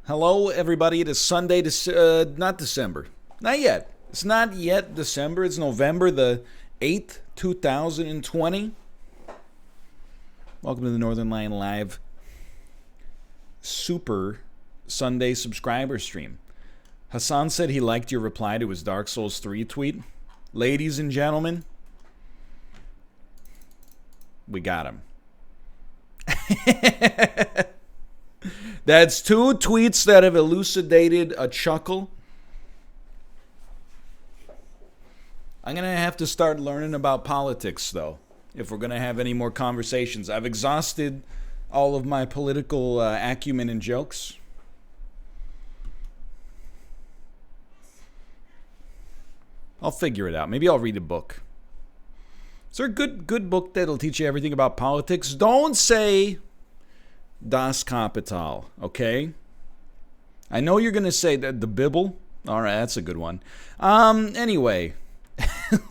Hello, everybody. It is Sunday, not December. Not yet. It's not yet December. It's November the 8th, 2020. Welcome to the Northernlion Live Super Sunday subscriber stream. Hassan said he liked your reply to his Dark Souls 3 tweet. Ladies and gentlemen, we got him. That's two tweets that have elucidated a chuckle. I'm going to have to start learning about politics, though, if we're going to have any more conversations. I've exhausted all of my political acumen and jokes. I'll figure it out. Maybe I'll read a book. Is there a good book that'll teach you everything about politics? Don't say Das Kapital, okay? I know you're going to say that the Bible. All right, that's a good one. Anyway,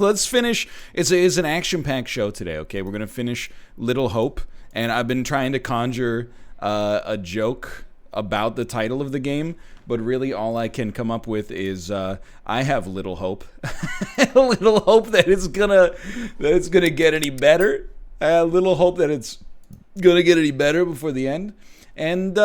let's finish. It's an action-packed show today, okay? We're going to finish Little Hope, and I've been trying to conjure a joke about the title of the game, but really all I can come up with is I have little hope. Little hope that it's gonna get any better. Little hope that it's gonna get any better before the end. And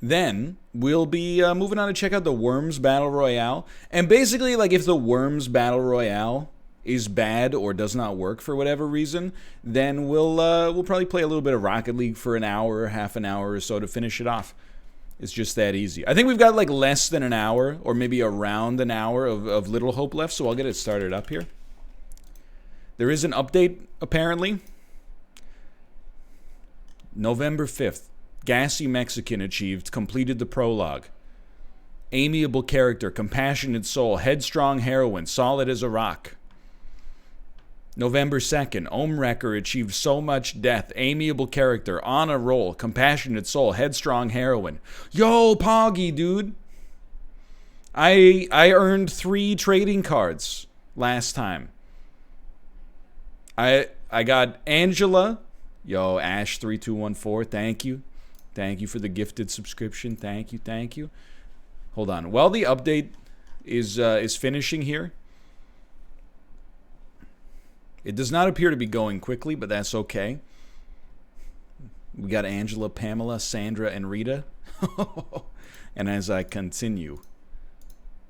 then we'll be moving on to check out the Worms Battle Royale. And basically, like, if the Worms Battle Royale is bad or does not work for whatever reason, then we'll probably play a little bit of Rocket League for an hour or half an hour or so to finish it off. It's just that easy. I think we've got like less than an hour or maybe around an hour of Little Hope left, so I'll get it started up here. There is an update, apparently. November 5th, Gassy Mexican completed the prologue. Amiable character, compassionate soul, headstrong heroine, solid as a rock. November 2nd, Omwrecker achieved so much death, amiable character, on a roll, compassionate soul, headstrong heroine. Yo, Poggy, dude. I earned 3 trading cards last time. I got Angela. Yo, Ash3214, thank you. Thank you for the gifted subscription. Thank you. Hold on. While the update is finishing here, it does not appear to be going quickly, but that's okay. We got Angela, Pamela, Sandra, and Rita. And as I continue,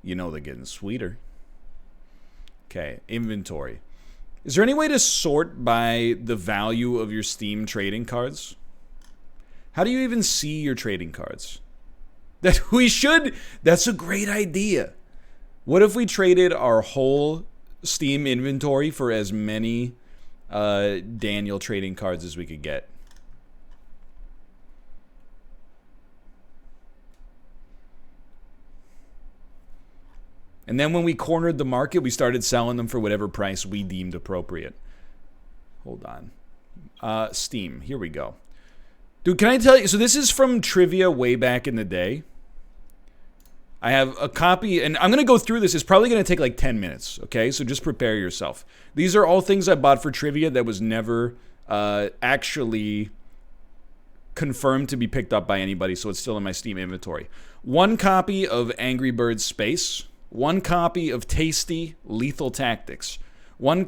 you know they're getting sweeter. Okay, inventory. Is there any way to sort by the value of your Steam trading cards? How do you even see your trading cards? That's a great idea. What if we traded our whole Steam inventory for as many Daniel trading cards as we could get? And then when we cornered the market, we started selling them for whatever price we deemed appropriate. Hold on. Steam. Here we go. Dude, can I tell you? So this is from trivia way back in the day. I have a copy, and I'm going to go through this. It's probably going to take like 10 minutes, okay? So just prepare yourself. These are all things I bought for trivia that was never actually confirmed to be picked up by anybody, so it's still in my Steam inventory. 1 copy of Angry Birds Space. 1 copy of Tasty Lethal Tactics. One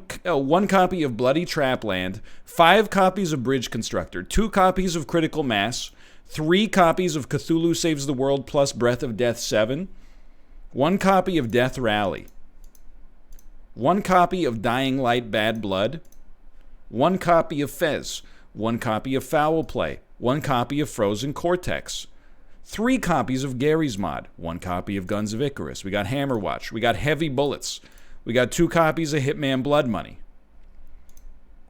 copy of Bloody Trapland. 5 copies of Bridge Constructor. 2 copies of Critical Mass. 3 copies of Cthulhu Saves the World plus Breath of Death 7. 1 copy of Death Rally. 1 copy of Dying Light Bad Blood. 1 copy of Fez. 1 copy of Foul Play. 1 copy of Frozen Cortex. 3 copies of Gary's Mod. 1 copy of Guns of Icarus. We got Hammerwatch. We got Heavy Bullets. We got 2 copies of Hitman Blood Money.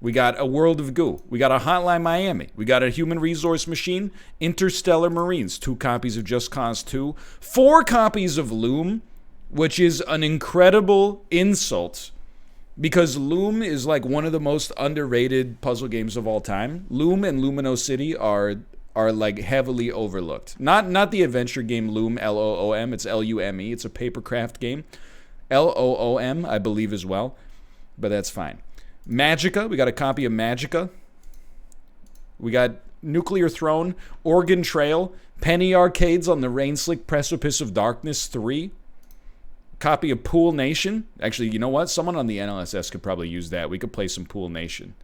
We got A World of Goo. We got a Hotline Miami. We got a Human Resource Machine. Interstellar Marines. 2 copies of Just Cause 2. 4 copies of Loom, which is an incredible insult because Loom is like one of the most underrated puzzle games of all time. Loom and Lumino City are like heavily overlooked. Not the adventure game Loom, Loom. It's Lume. It's a papercraft game. Loom, I believe as well, but that's fine. Magica, we got a copy of Magica. We got Nuclear Throne, Oregon Trail, Penny Arcades on the Rain-Slick Precipice of Darkness 3. Copy of Pool Nation. Actually, you know what? Someone on the NLSS could probably use that. We could play some Pool Nation.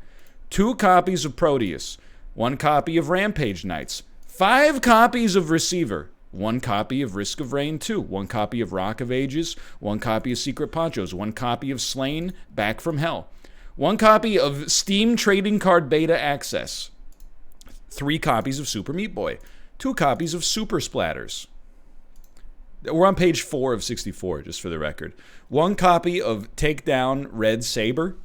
2 copies of Proteus. 1 copy of Rampage Knights. 5 copies of Receiver. 1 copy of Risk of Rain 2. 1 copy of Rock of Ages. 1 copy of Secret Ponchos. 1 copy of Slain, Back from Hell. 1 copy of Steam Trading Card Beta Access. 3 copies of Super Meat Boy. 2 copies of Super Splatters. We're on page 4 of 64, just for the record. 1 copy of Takedown Red Saber.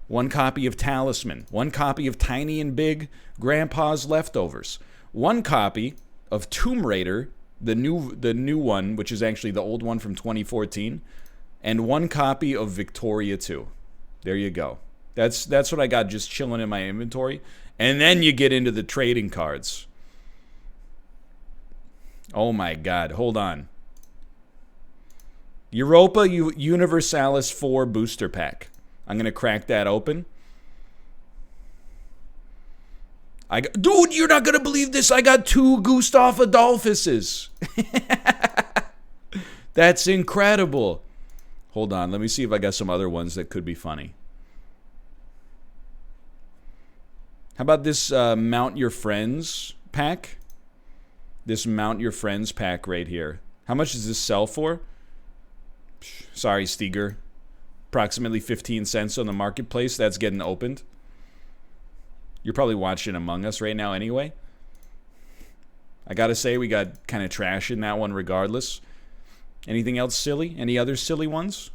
1 copy of Talisman. 1 copy of Tiny and Big, Grandpa's Leftovers. 1 copy of Tomb Raider, the new one, which is actually the old one from 2014, and 1 copy of Victoria 2. There you go. That's what I got just chilling in my inventory. And then you get into the trading cards. Oh my God, hold on. Europa Universalis 4 Booster Pack. I'm going to crack that open. Dude, you're not going to believe this. I got 2 Gustav Adolphuses. That's incredible. Hold on. Let me see if I got some other ones that could be funny. How about this Mount Your Friends pack? This Mount Your Friends pack right here. How much does this sell for? Sorry, Steger. Approximately 15 cents on the marketplace. That's getting opened. You're probably watching Among Us right now anyway. I gotta say, we got kind of trash in that one regardless. Anything else silly? Any other silly ones?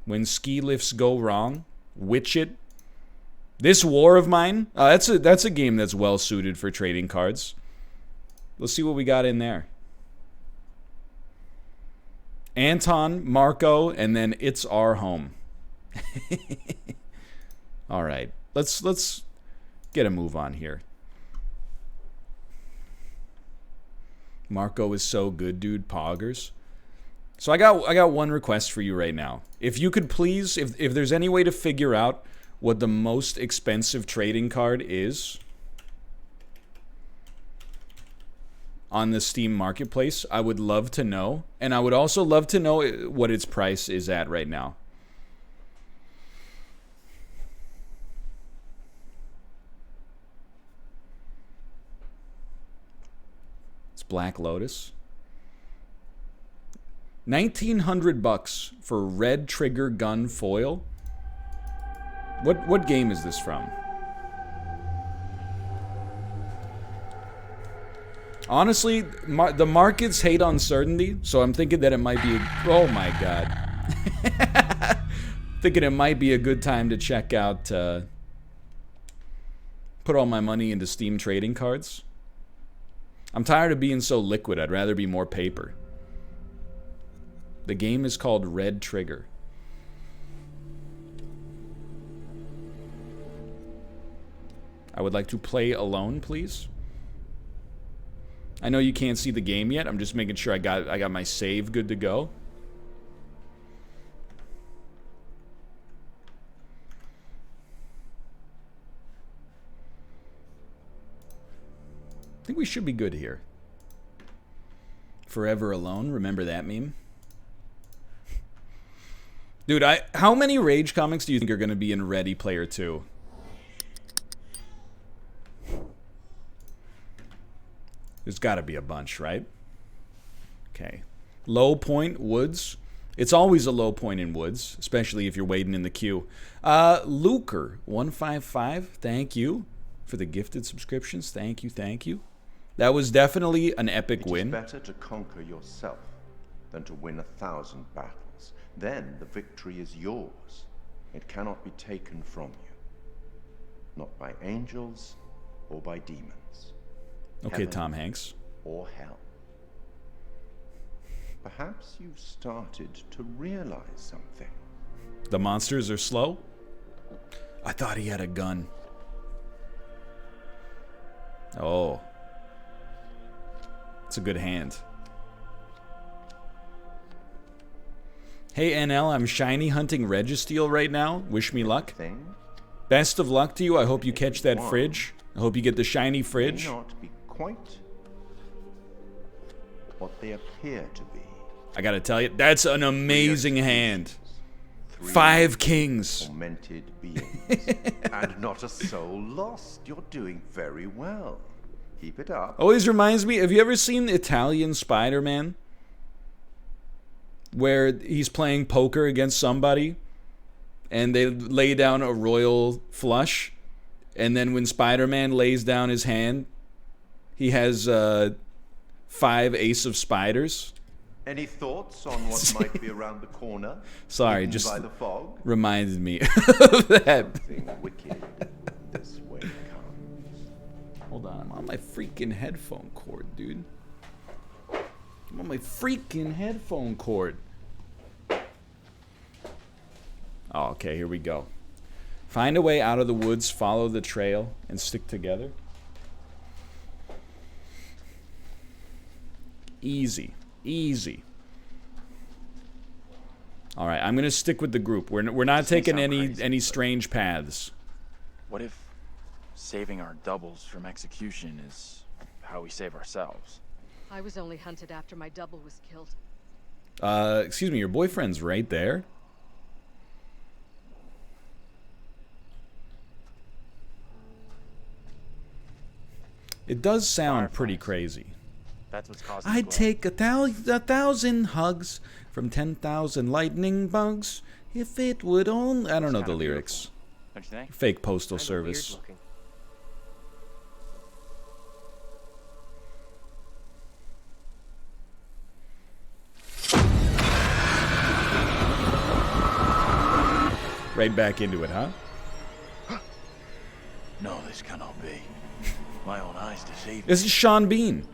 When ski lifts go wrong. Witch It. This War of Mine. That's a game that's well suited for trading cards. Let's see what we got in there. Anton, Marco, and then It's Our Home. All right, let's get a move on here. Marco is so good, dude. Poggers. So I got one request for you right now. If you could please, if there's any way to figure out what the most expensive trading card is on the Steam Marketplace, I would love to know. And I would also love to know what its price is at right now. It's Black Lotus. $1,900 for Red Trigger Gun Foil. What game is this from? Honestly, the markets hate uncertainty, so I'm thinking that it might be oh my God. Thinking it might be a good time to check out, put all my money into Steam trading cards. I'm tired of being so liquid. I'd rather be more paper. The game is called Red Trigger. I would like to play alone, please. I know you can't see the game yet. I'm just making sure I got my save good to go. I think we should be good here. Forever Alone, remember that meme? Dude, how many Rage comics do you think are going to be in Ready Player 2? There's got to be a bunch, right? Okay. Low Point, Woods. It's always a low point in Woods, especially if you're waiting in the queue. Luker155, thank you for the gifted subscriptions. Thank you, thank you. That was definitely an epic win. It is better to conquer yourself than to win 1,000 battles. Then the victory is yours. It cannot be taken from you. Not by angels or by demons. Okay, Tom Hanks. Or hell. Perhaps you've started to realize something. The monsters are slow? I thought he had a gun. Oh. It's a good hand. Hey NL, I'm shiny hunting Registeel right now. Wish me luck. Thing Best of luck to you. I hope you catch that One fridge. I hope you get the shiny may fridge. not be quite what they appear to be. I gotta tell you, that's an amazing hand. Three 5 kings. tormented beings, and not a soul lost. You're doing very well. Keep it up. Always reminds me, have you ever seen Italian Spider-Man? Where he's playing poker against somebody, and they lay down a royal flush, and then when Spider-Man lays down his hand, he has 5 ace of spiders. Any thoughts on what might be around the corner? Sorry, hidden just by the fog. reminded me of that. Something wicked this way comes. Hold on, I'm on my freaking headphone cord, dude. I'm on my freaking headphone cord. Oh, okay, here we go. Find a way out of the woods, follow the trail, and stick together. Easy. Easy. All right, I'm gonna stick with the group. We're not taking any strange paths. What if saving our doubles from execution is how we save ourselves? I was only hunted after my double was killed. Excuse me, your boyfriend's right there. It does sound pretty crazy. That's what's causing I'd take 1,000 hugs from 10,000 lightning bugs if it would only... I don't know the lyrics. Don't you think? Fake postal service. Right back into it, huh? No, this cannot be. My own eyes deceive me. This is Sean Bean.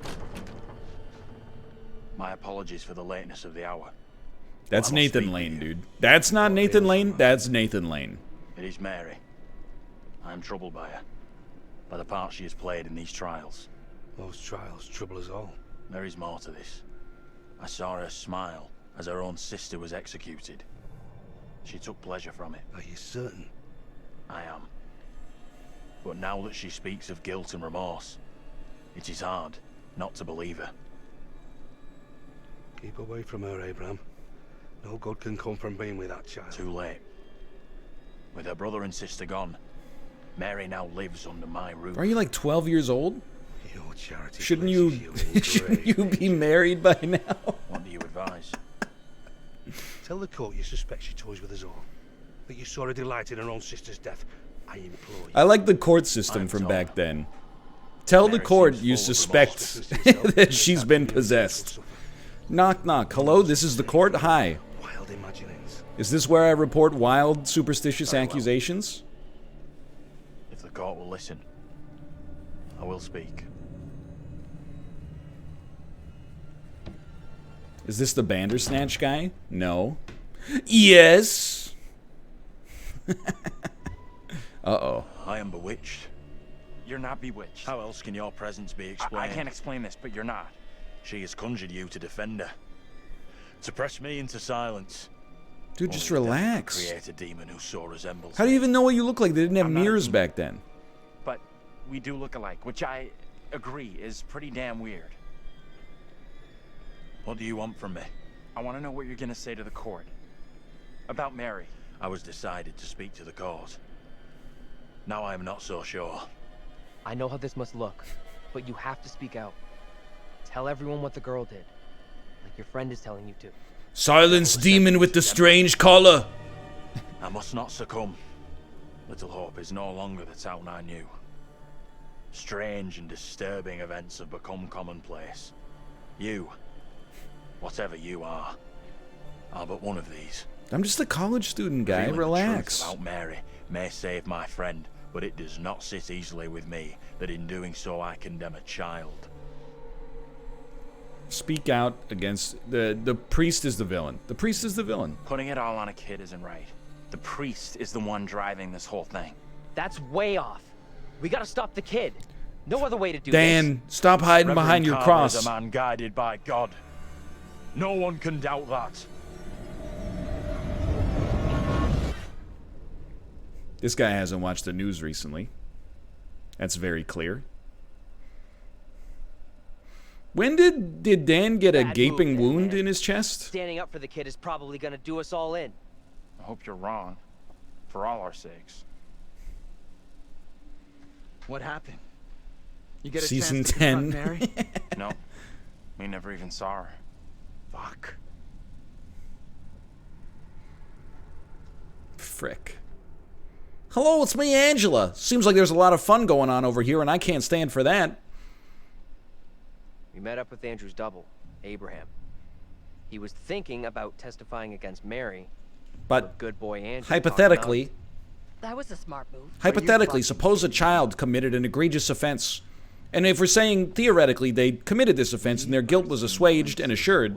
My apologies for the lateness of the hour. That's I must Nathan speak Lane, with you. dude. That's not Nathan Lane. That's Nathan Lane. It is Mary. I am troubled by her, by the part she has played in these trials. Those trials trouble us all. There is more to this. I saw her smile as her own sister was executed. She took pleasure from it. Are you certain? I am. But now that she speaks of guilt and remorse, it is hard not to believe her. Keep away from her, Abraham. No good can come from being with that child. Too late. With her brother and sister gone, Mary now lives under my roof. Are you like 12 years old? Your charity Shouldn't places you in shouldn't grave you be danger. married by now? What do you advise? Tell the court you suspect she toys with us all. That you saw her delight in her own sister's death. I implore you. I like the court system I'm from told. back then. Tell the Mary court seems you full of suspect remorse. that she's been possessed. Knock knock. Hello, this is the court. Hi. Wild imaginings. Is this where I report wild, superstitious Very well. accusations? If the court will listen, I will speak. Is this the Bandersnatch guy? No. Yes. Uh-oh. I am bewitched. You're not bewitched. How else can your presence be explained? I can't explain this, but you're not. She has conjured you to defend her. To press me into silence. Dude, just Only the devil could relax. create a demon who so resembles How do you even know what you look like? They didn't have I'm not a mirrors demon. back then. But we do look alike, which I agree is pretty damn weird. What do you want from me? I want to know what you're going to say to the court. About Mary. I was decided to speak to the court. Now I am not so sure. I know how this must look, but you have to speak out. Tell everyone what the girl did, like your friend is telling you to. Silence, demon with the strange collar. I must not succumb. Little hope is no longer the town I knew. Strange and disturbing events have become commonplace. You, whatever you are but one of these. I'm just a college student, guy. Revealing Relax. The truth about Mary may save my friend, but it does not sit easily with me that in doing so I condemn a child. Speak out against the priest is the villain. The priest is the villain. Putting it all on a kid isn't right. The priest is the one driving this whole thing. That's way off. We gotta stop the kid. No other way to do this. Dan, stop hiding Reverend behind your Carver cross. is a man guided by God. No one can doubt that. This guy hasn't watched the news recently. That's very clear. When did Dan get a Bad gaping move, wound man. in his chest? Standing up for the kid is probably gonna do us all in. I hope you're wrong. For all our sakes. What happened? You get a Season chance to confront 10. Mary? No. We never even saw her. Fuck. Frick. Hello, it's me, Angela. Seems like there's a lot of fun going on over here, and I can't stand for that. We met up with Andrew's double, Abraham. He was thinking about testifying against Mary, But good boy Andrew hypothetically, That was a smart move. suppose a child committed an egregious offense. And if we're saying theoretically they committed this offense and their guilt was assuaged and assured,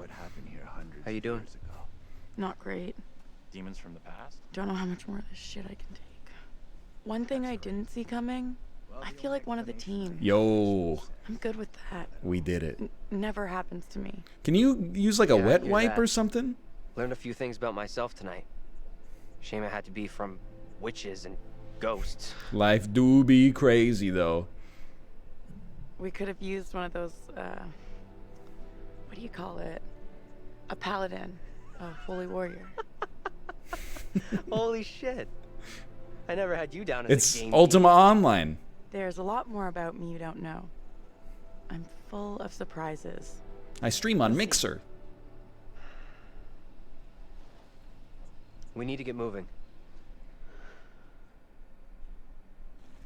How you doing? Not great. Demons from the past? Don't know how much more of this shit I can take. One thing I didn't see coming, I feel like one of the team. yo, I'm good with that. we did it. Never happens to me. Can you use like a Yeah, I wet hear wipe that. or something? Learned a few things about myself tonight. Shame it had to be from witches and ghosts. Life do be crazy though. We could have used one of those, what do you call it? A paladin. A holy warrior. Holy shit. I never had you down as It's a game Ultima Online. There's a lot more about me you don't know. I'm full of surprises. I stream on Mixer. We need to get moving.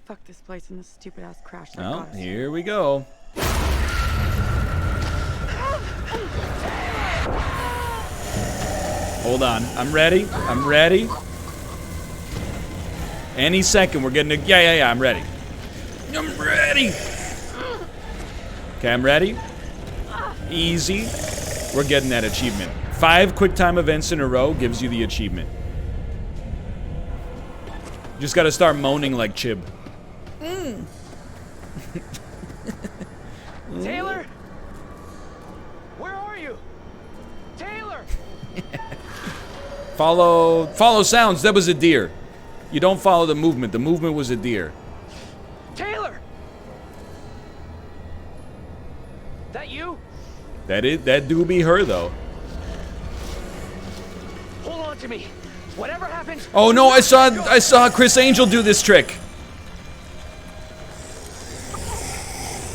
Fuck this place and this stupid ass crash that Oh, got us. here we go. Hold on. I'm ready. I'm ready. Any second, we're getting a... Yeah, I'm ready. I'm ready. Okay, I'm ready. Easy. We're getting that achievement. 5 quick time events in a row gives you the achievement. Just gotta start moaning like Chib. Taylor! Where are you? Taylor! Follow sounds. That was a deer. You don't follow the movement. The movement was a deer. Taylor! That you? That do be her though. Hold on to me. Whatever happens. Oh no, I saw Chris Angel do this trick.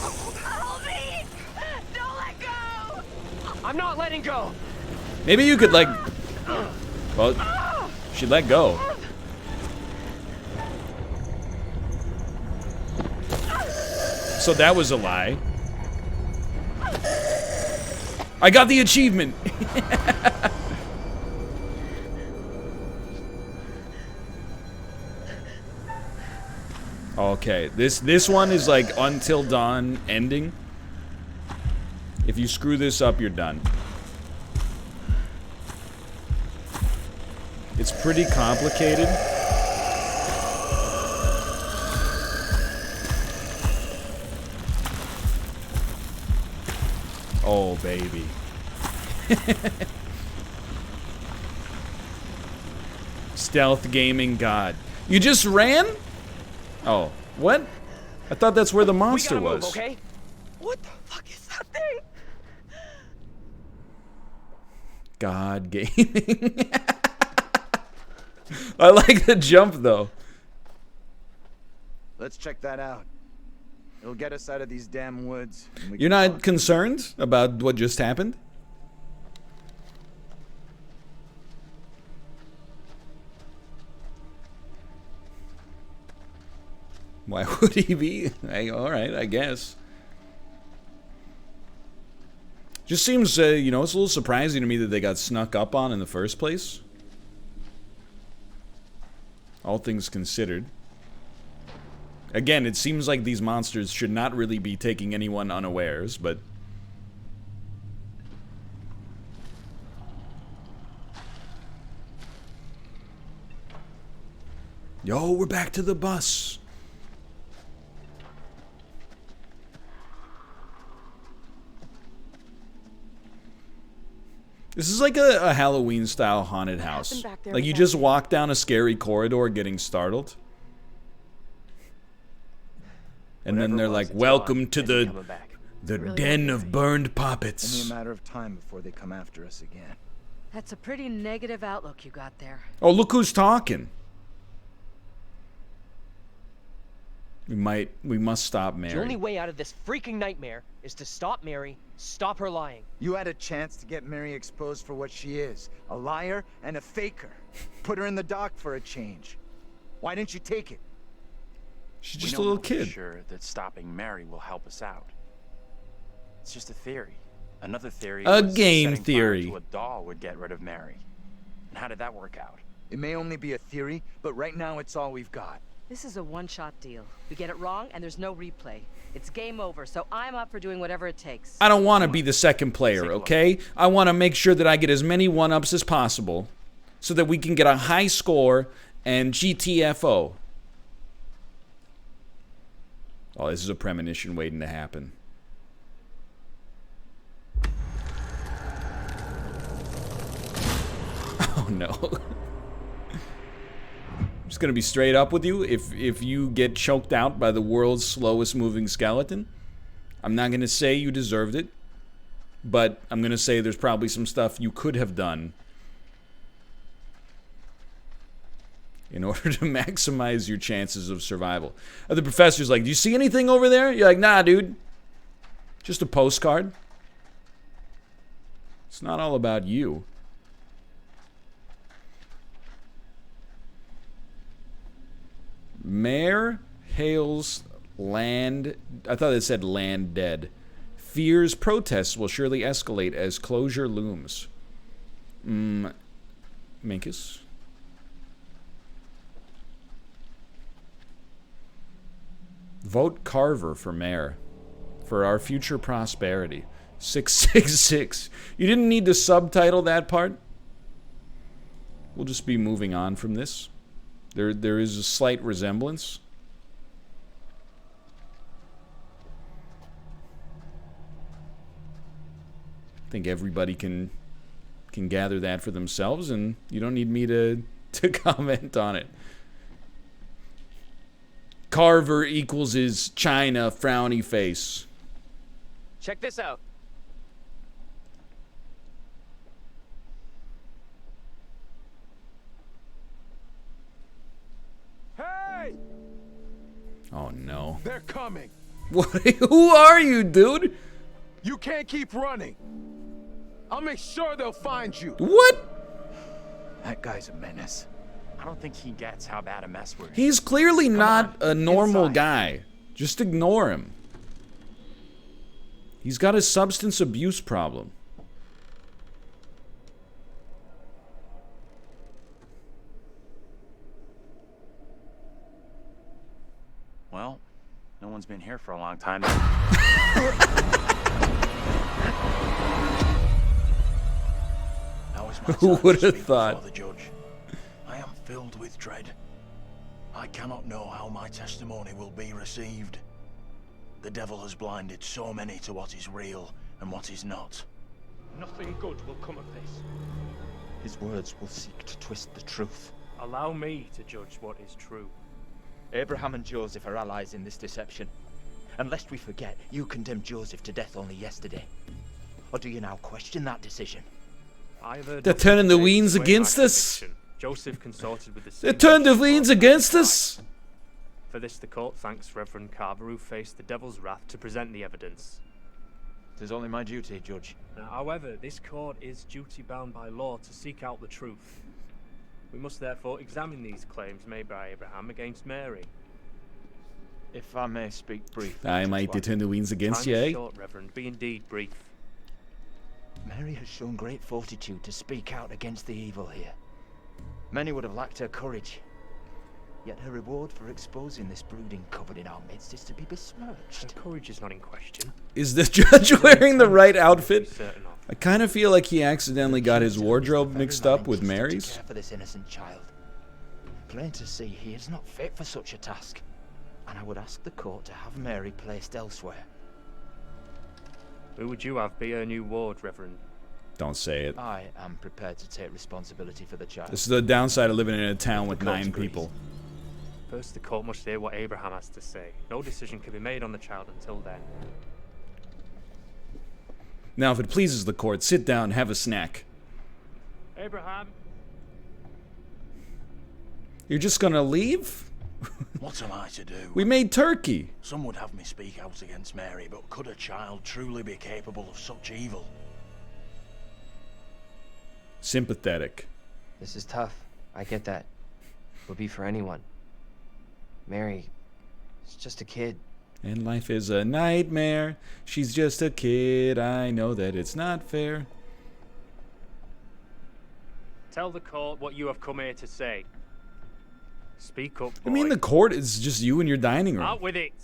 Help me! Don't let go! I'm not letting go. Maybe you could like... Well, she let go. So that was a lie. I got the achievement. Okay, this one is like Until Dawn ending. If you screw this up, you're done. It's pretty complicated. Oh, baby. Stealth gaming god. You just ran? Oh, what? I thought that's where the monster we gotta was. move, okay? What the fuck is that thing? God gaming. I like the jump though. Let's check that out. It'll get us out of these damn woods. and we You're can not talk. concerned about what just happened? Why would he be? All right, I guess. Just seems, you know, it's a little surprising to me that they got snuck up on in the first place. All things considered. Again, it seems like these monsters should not really be taking anyone unawares, but... Yo, we're back to the bus. This is like a Halloween-style haunted house. happened back there Like, you with just that- walk down a scary corridor getting startled. And then Whatever they're it was, like, it's welcome gone, to and ain't the coming back. Really den is. of burned Only poppets. a matter of time before they come after us again. That's a pretty negative outlook you got there. Oh, look who's talking. We must stop The Mary. only way out of this freaking nightmare is to stop Mary, stop her lying. You had a chance to get Mary exposed for what she is, a liar and a faker. Put her in the dock for a change. Why didn't you take it? She's We just a don't little know for kid. sure that stopping Mary will help us out. It's just a theory. Another theory A was game setting fire theory. to a doll would get rid of Mary. And how did that work out? It may only be a theory, but right now it's all we've got. This is a one-shot deal. We get it wrong, and there's no replay. It's game over, so I'm up for doing whatever it takes. I don't want to be the second player, Take a look. okay? I want to make sure that I get as many one-ups as possible so that we can get a high score and GTFO. Oh, this is a premonition waiting to happen. Oh, no. I'm just going to be straight up with you. If you get choked out by the world's slowest moving skeleton, I'm not going to say you deserved it, but I'm going to say there's probably some stuff you could have done in order to maximize your chances of survival. The professor's like, do you see anything over there? You're like, nah, dude. Just a postcard. It's not all about you. Mayor hails land... I thought it said land dead. Fears protests will surely escalate as closure looms. Minkus? Vote Carver for mayor. For our future prosperity. 666. You didn't need to subtitle that part? We'll just be moving on from this. There is a slight resemblance. I think everybody can gather that for themselves, and you don't need me to comment on it. Carver equals his China frowny face. Check this out. Hey! Oh no. They're coming. What? Who are you, dude? You can't keep running. I'll make sure they'll find you. What? That guy's a menace. I don't think he gets how bad a mess we're in. He's clearly not on, a normal inside. guy. Just ignore him. He's got a substance abuse problem. Well, no one's been here for a long time. Now is my Who time to would have speak thought? before the judge. I am filled with dread. I cannot know how my testimony will be received. The devil has blinded so many to what is real and what is not. Nothing good will come of this. His words will seek to twist the truth. Allow me to judge what is true. Abraham and Joseph are allies in this deception. And lest we forget, you condemned Joseph to death only yesterday. Or do you now question that decision? They're turning the Weens against us. Joseph consorted with the They turned the Weens against us. For this the court thanks Reverend Carver, who faced the devil's wrath to present the evidence. It is only my duty, Judge. However, this court is duty-bound by law to seek out the truth. We must therefore examine these claims made by Abraham against Mary. If I may speak briefly. I Judge might White. turn the Weens against Time you, is eh? short, Reverend. Be indeed brief. Mary has shown great fortitude to speak out against the evil here. Many would have lacked her courage. Yet her reward for exposing this brooding coven in our midst is to be besmirched. Her courage is not in question. Is the judge wearing the right outfit? Certain of. I kind of feel like he accidentally got his wardrobe mixed up with Mary's. To care for this innocent child. Plain to see, he is not fit for such a task. And I would ask the court to have Mary placed elsewhere. Who would you have be her new ward, Reverend? Don't say it. I am prepared to take responsibility for the child. This is the downside of living in a town with The court 9 agrees. people. First, the court must hear what Abraham has to say. No decision can be made on the child until then. Now, if it pleases the court, sit down, have a snack. Abraham! You're just gonna leave? What am I to do? We made turkey. Some would have me speak out against Mary, but could a child truly be capable of such evil? Sympathetic. This is tough. I get that. Would be for anyone. Mary, is just a kid. And life is a nightmare. She's just a kid. I know that it's not fair. Tell the court what you have come here to say. Speak up, boy. I mean, the court is just you in your dining room. Out with it!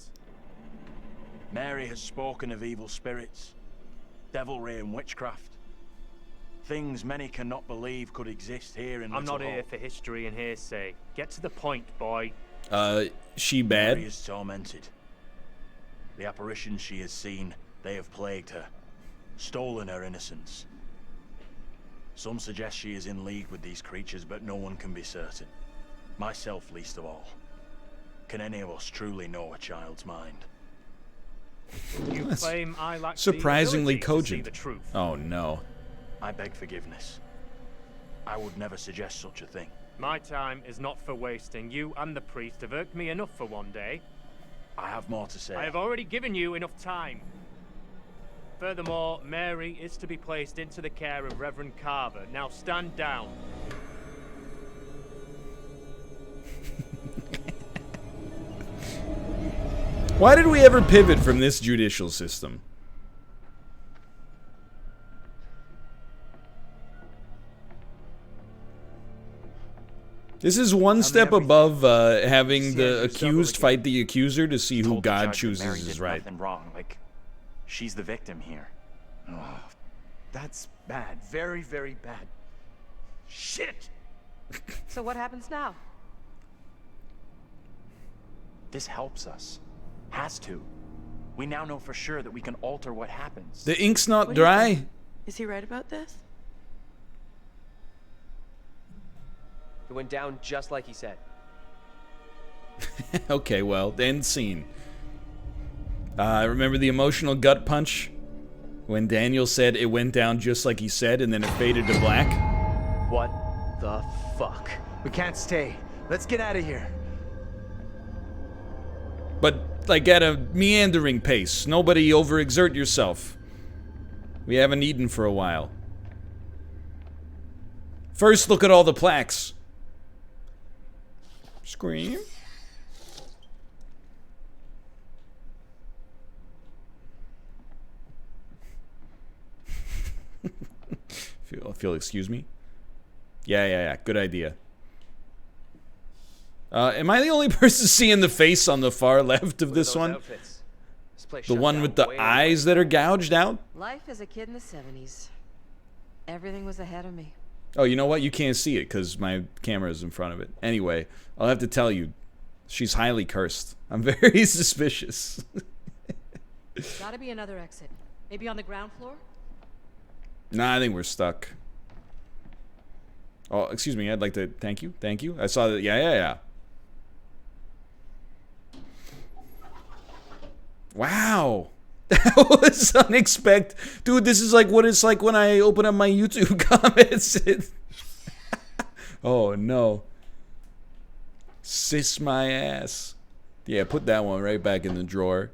Mary has spoken of evil spirits, devilry and witchcraft. Things many cannot believe could exist here in I'm Little not here Hope. for history and hearsay. Get to the point, boy. She bad? Mary is tormented. The apparitions she has seen, they have plagued her, stolen her innocence. Some suggest she is in league with these creatures, but no one can be certain. Myself least of all. Can any of us truly know a child's mind? You claim I lack surprisingly the ability to see cogent. the truth. Oh no. I beg forgiveness. I would never suggest such a thing. My time is not for wasting. You and the priest have irked me enough for one day. I have more to say. I have already given you enough time. Furthermore, Mary is to be placed into the care of Reverend Carver. Now stand down. Why did we ever pivot from this judicial system? This is one step above having the accused fight the accuser to see who God chooses is right. Nothing wrong. Like, she's the victim here. Oh, that's bad. Very, very bad. Shit! So what happens now? This helps us. Has to. We now know for sure that we can alter what happens. The ink's not What do you dry. think? Is he right about this? It went down just like he said. Okay, well, end scene. Remember the emotional gut punch? When Daniel said it went down just like he said and then it faded to black? What the fuck? We can't stay. Let's get out of here. But, like, at a meandering pace. Nobody overexert yourself. We haven't eaten for a while. First, look at all the plaques. Scream. if you'll excuse me. Yeah. Good idea. Am I the only person seeing the face on the far left of this one? The one with the eyes that are gouged out? Life as a kid in the 70s. Everything was ahead of me. Oh, you know what? You can't see it because my camera is in front of it. Anyway, I'll have to tell you, she's highly cursed. I'm very suspicious. Gotta be another exit. Maybe on the ground floor? Nah, I think we're stuck. Oh, excuse me. I'd like to thank you. Thank you. I saw that. Yeah. Wow. That was unexpected. Dude, this is like what it's like when I open up my YouTube comments. Oh, no. Sis my ass. Yeah, put that one right back in the drawer.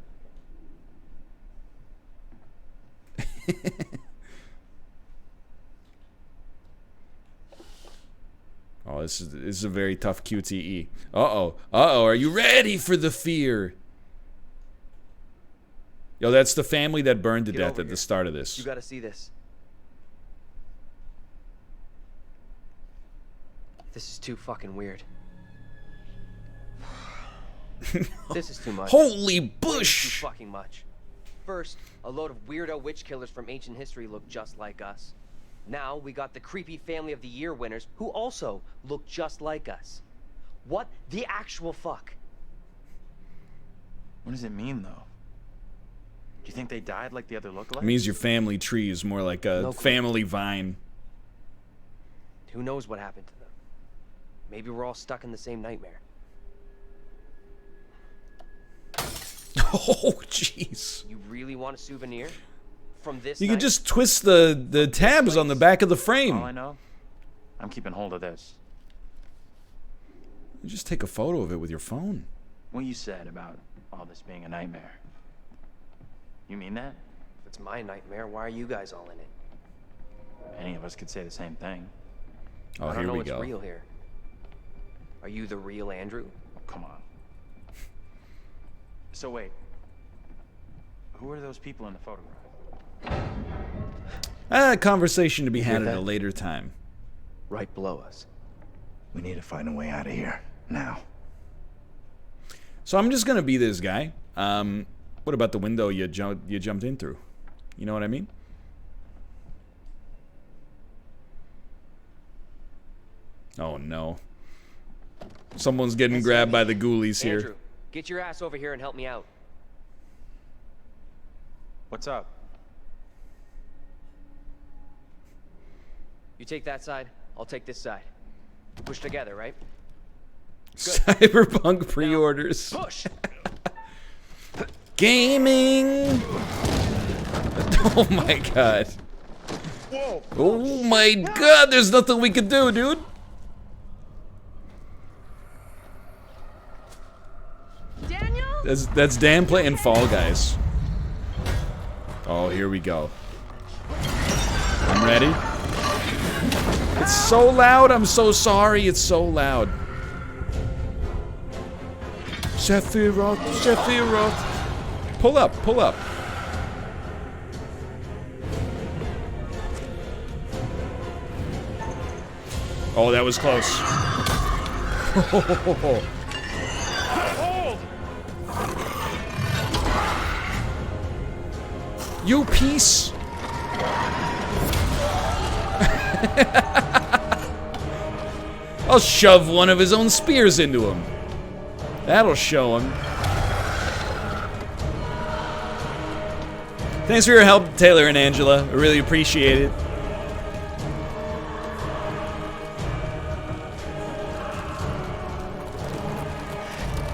Oh, this is a very tough QTE. Uh-oh. Are you ready for the fear? Yo, that's the family that burned to death at the start of this. You gotta see this. This is too fucking weird. This is too much. Holy Way bush! too fucking much. First, a load of weirdo witch killers from ancient history look just like us. Now we got the creepy Family of the Year winners who also look just like us. What the actual fuck? What does it mean, though? Do you think they died like the other lookalikes? It means your family tree is more like a No clue. family vine. Who knows what happened to them? Maybe we're all stuck in the same nightmare. Oh, jeez. You really want a souvenir? From this You night? can just twist the tabs on the back of the frame. All I know, I'm keeping hold of this. You just take a photo of it with your phone. What you said about all this being a nightmare. You mean that? If it's my nightmare, why are you guys all in it? Any of us could say the same thing. Oh, I don't here know we what's go. real here. Are you the real Andrew? Oh, come on. So wait. Who are those people in the photograph? Conversation to be had hear at a that? later time. Right below us. We need to find a way out of here. Now. So I'm just gonna be this guy. What about the window you jumped in through? You know what I mean? Oh no. Someone's getting grabbed by the ghoulies here. Andrew, get your ass over here and help me out. What's up? You take that side, I'll take this side. Push together, right? Cyberpunk pre-orders. Push! Gaming. Oh my god. Whoa! Oh my god, there's nothing we can do, dude. Daniel? That's Dan playing Fall Guys. Oh, here we go. I'm ready. It's so loud, I'm so sorry, it's so loud. Sephiroth, Sephiroth. Pull up, pull up. Oh, that was close. You piece. I'll shove one of his own spears into him. That'll show him. Thanks for your help, Taylor and Angela. I really appreciate it.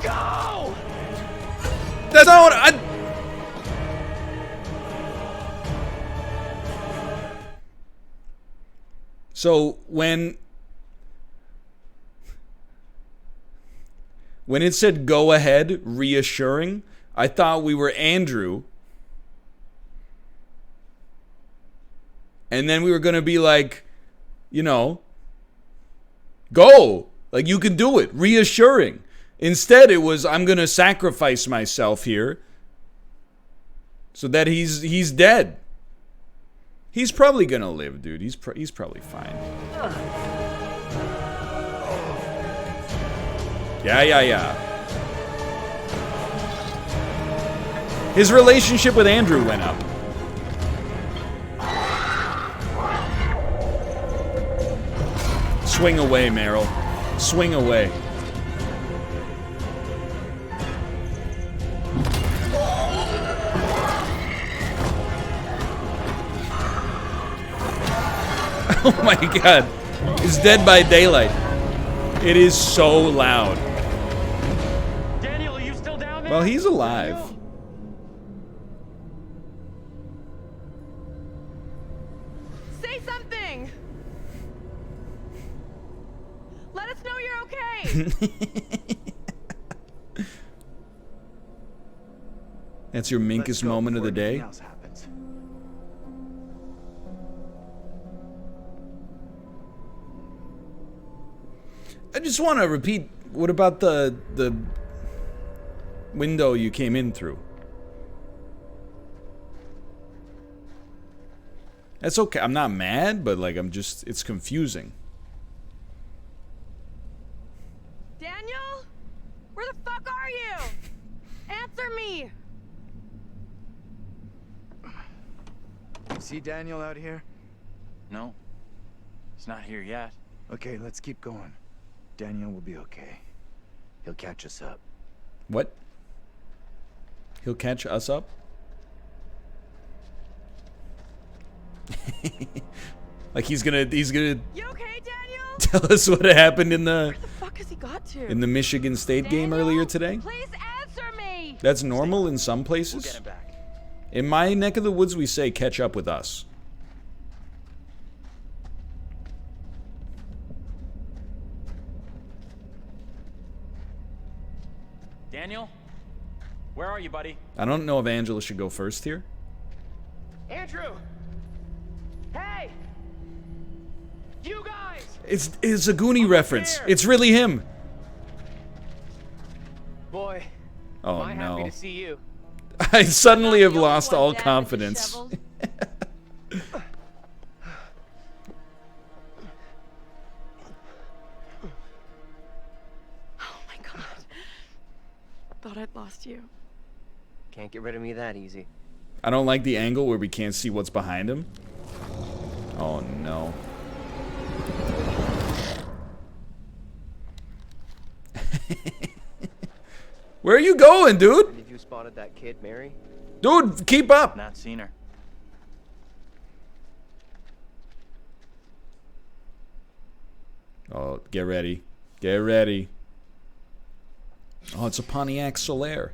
Go! That's not what I... So when it said go ahead, reassuring, I thought we were Andrew. And then we were going to be like, you know, go. Like, you can do it. Reassuring. Instead, it was, I'm going to sacrifice myself here so that he's dead. He's probably going to live, dude. He's probably fine. Yeah. His relationship with Andrew went up. Swing away, Meryl. Swing away. Oh my god. It's Dead by Daylight. It is so loud. Daniel, are you still down there? Well, he's alive. Say something! Let us know you're okay! That's your minkest moment of the day? Else happens. I just want to repeat, what about the window you came in through? That's okay. I'm not mad, but like it's confusing. Daniel? Where the fuck are you? Answer me! See Daniel out here? No. He's not here yet. Okay, let's keep going. Daniel will be okay. He'll catch us up. What? He'll catch us up? Like he's gonna You okay, Daniel? tell us what happened in the Where the fuck has he got to? Michigan State game Daniel? earlier today? Please answer me! That's normal in some We'll get places. him back. In my neck of the woods, we say catch up with us. Daniel? Where are you, buddy? I don't know if Angela should go first here. Andrew! Hey! You guys! It's a Goonie reference. It's really him. Boy, Oh am I happy no. to see you. I suddenly have You're the lost one, all Dad, confidence. disheveled. Oh my god. Thought I'd lost you. Can't get rid of me that easy. I don't like the angle where we can't see what's behind him. Oh no. Where are you going, dude? Have you spotted that kid, Mary? Dude, keep up. Not seen her. Oh, get ready. Get ready. Oh, it's a Pontiac Solaire.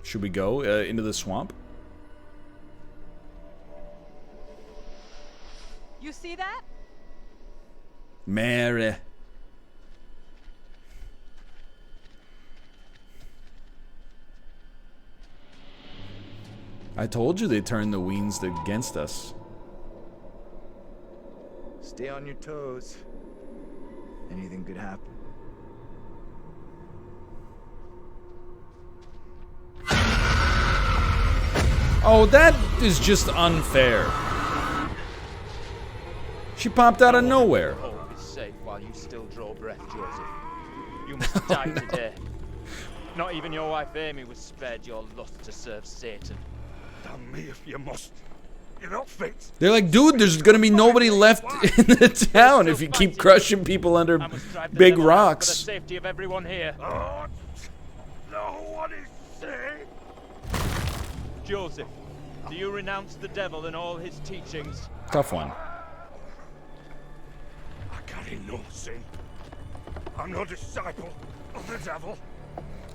Should we go into the swamp? You see that? Mary. I told you they turned the Weens against us. Stay on your toes. Anything could happen. Oh, that is just unfair. She popped out of nowhere. Hope is safe while you still draw breath, Joseph. You must die today. Not even your wife Amy was spared your lust to serve Satan. Damn me if you must. You're not fit. They're like, dude, there's gonna be nobody left in the town if you keep crushing people under I must drive the big devil out for the rocks. safety of everyone here. Oh, no one is safe. Joseph, do you renounce the devil and all his teachings? Tough one. I carry no sin. I'm no disciple of the devil.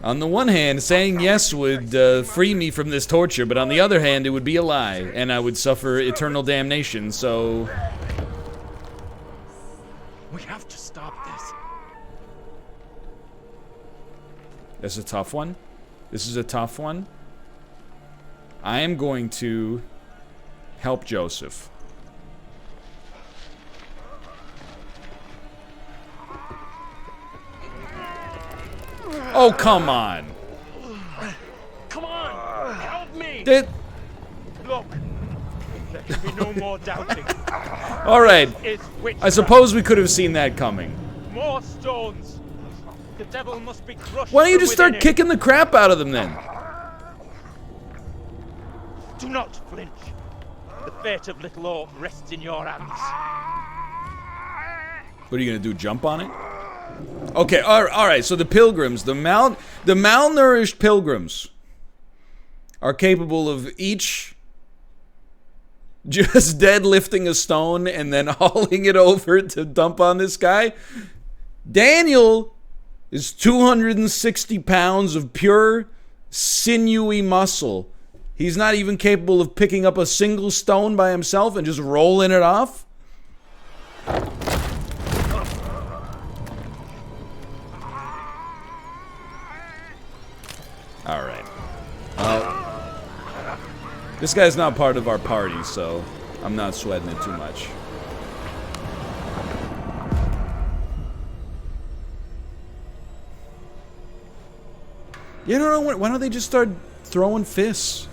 On the one hand, saying yes would free me from this torture, but on the other hand, it would be a lie, and I would suffer eternal damnation, so... We have to stop this. That's a tough one. This is a tough one. I am going to help Joseph. Oh, come on. Come on, help me! Look, there can be no more doubting. All right. It's witchcraft. I suppose we could have seen that coming. More stones. The devil must be crushed. Why don't you from just start within him. kicking the crap out of them then? Do not flinch. The fate of Little Orc rests in your hands. What are you gonna do? Jump on it? Okay. All right. So the pilgrims, the malnourished pilgrims, are capable of each just deadlifting a stone and then hauling it over to dump on this guy. Daniel is 260 pounds of pure sinewy muscle. He's not even capable of picking up a single stone by himself and just rolling it off. All right. This guy's not part of our party, so I'm not sweating it too much. You don't know, why don't they just start throwing fists?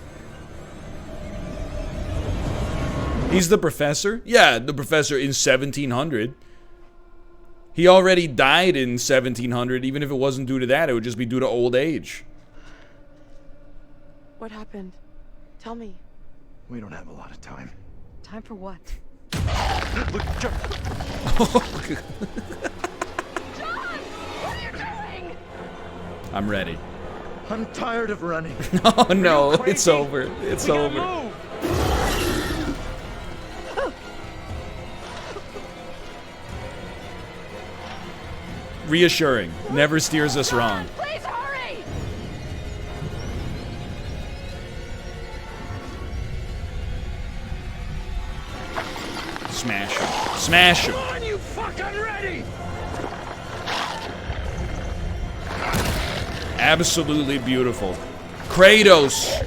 He's the professor? Yeah, the professor in 1700. He already died in 1700. Even if it wasn't due to that, it would just be due to old age. What happened? Tell me. We don't have a lot of time. Time for what? John! What are you doing? I'm ready. I'm tired of running. Oh no, it's over. It's over. reassuring. Never steers us wrong. Please hurry! Smash him. Smash him. Are you fucking ready? Absolutely beautiful. Kratos.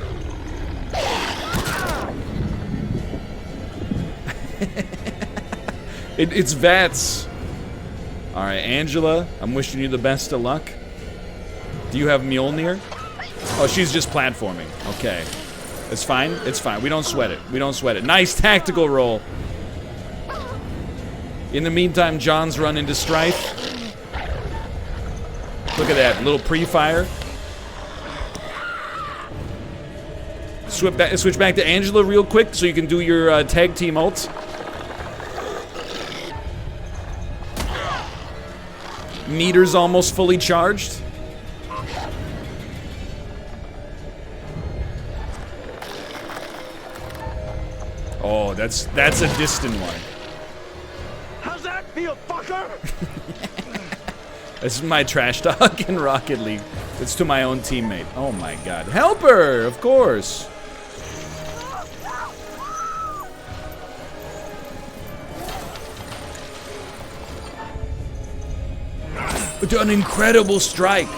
It's Vats. All right, Angela, I'm wishing you the best of luck. Do you have Mjolnir? Oh, she's just platforming. Okay. It's fine. It's fine. We don't sweat it. We don't sweat it. Nice tactical roll. In the meantime, John's run into Strife. Look at that. Little pre-fire. Switch back to Angela real quick so you can do your tag team ults. Meter's almost fully charged. Oh, that's a distant one. How's that feel, fucker? This is my trash talk in Rocket League. It's to my own teammate. Oh my god. Help her, of course. An incredible strike.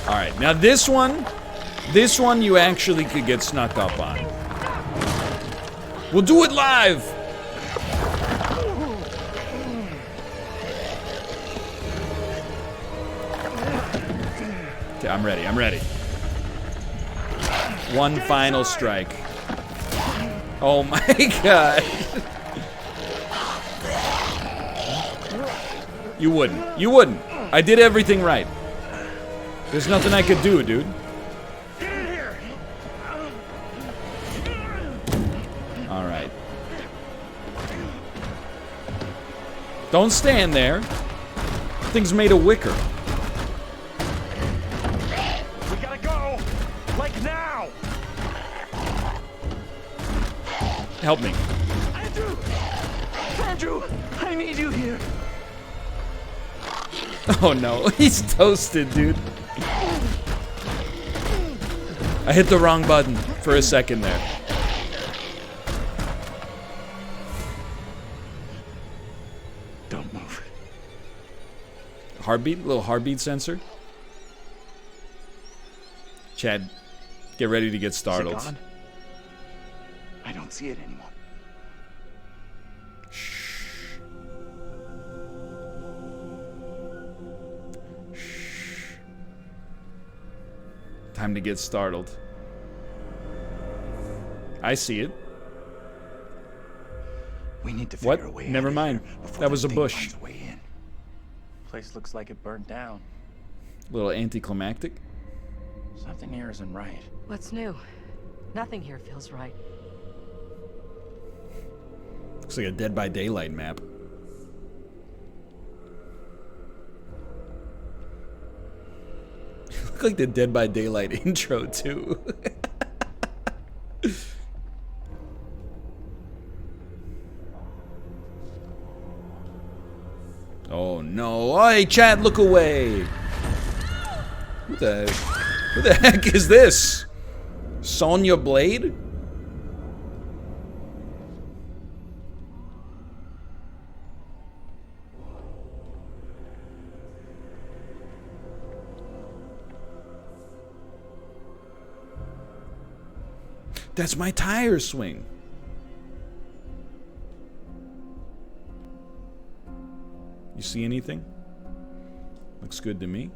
All right, now this one you actually could get snuck up on. We'll do it live. Okay, I'm ready. I'm ready. One final strike. Oh my god. You wouldn't. You wouldn't. I did everything right. There's nothing I could do, dude. All right. Don't stand there. Thing's made of wicker. We gotta go! Like now! Help me. Andrew! Andrew! I need you here! Oh no, he's toasted, dude. I hit the wrong button for a second there. Don't move. Heartbeat? Little heartbeat sensor? Chad, get ready to get startled. Is it gone? I don't see it anymore. Time to get startled. I see it. We need to figure a What? way Never out of mind. here before That was a thing bush. finds a way in. Place looks like it burnt down. A little anticlimactic. Something here isn't right. What's new? Nothing here feels right. Looks like a Dead by Daylight map. Look like the Dead by Daylight intro too. Oh no! Hey, Chad, look away! Who the heck is this? Sonya Blade? That's my tire swing. You see anything? Looks good to me.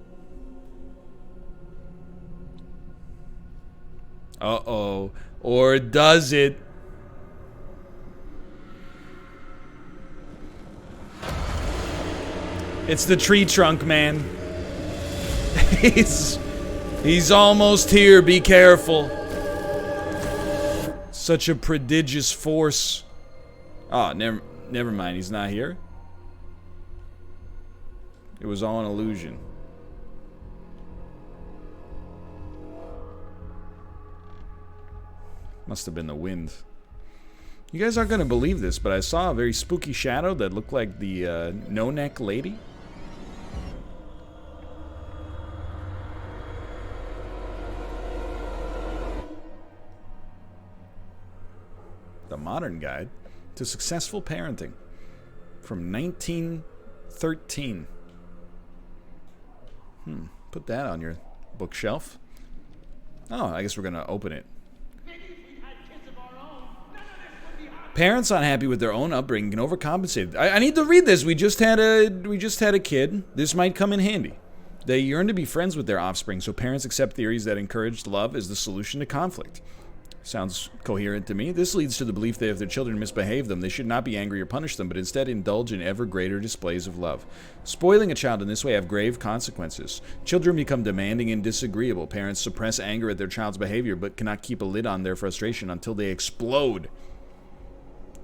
Uh-oh. Or does it? It's the tree trunk, man. He's almost here. Be careful. Such a prodigious force. Oh, never mind. He's not here. It was all an illusion. Must have been the wind. You guys aren't going to believe this, but I saw a very spooky shadow that looked like the no-neck lady. The Modern Guide to Successful Parenting from 1913. Put that on your bookshelf. Oh, I guess we're going to open it. Parents unhappy with their own upbringing can overcompensate. I need to read this. We just had a kid. This might come in handy. They yearn to be friends with their offspring, so parents accept theories that encourage love as the solution to conflict. Sounds coherent to me. This leads to the belief that if their children misbehave them, they should not be angry or punish them, but instead indulge in ever greater displays of love. Spoiling a child in this way have grave consequences. Children become demanding and disagreeable. Parents suppress anger at their child's behavior, but cannot keep a lid on their frustration until they explode,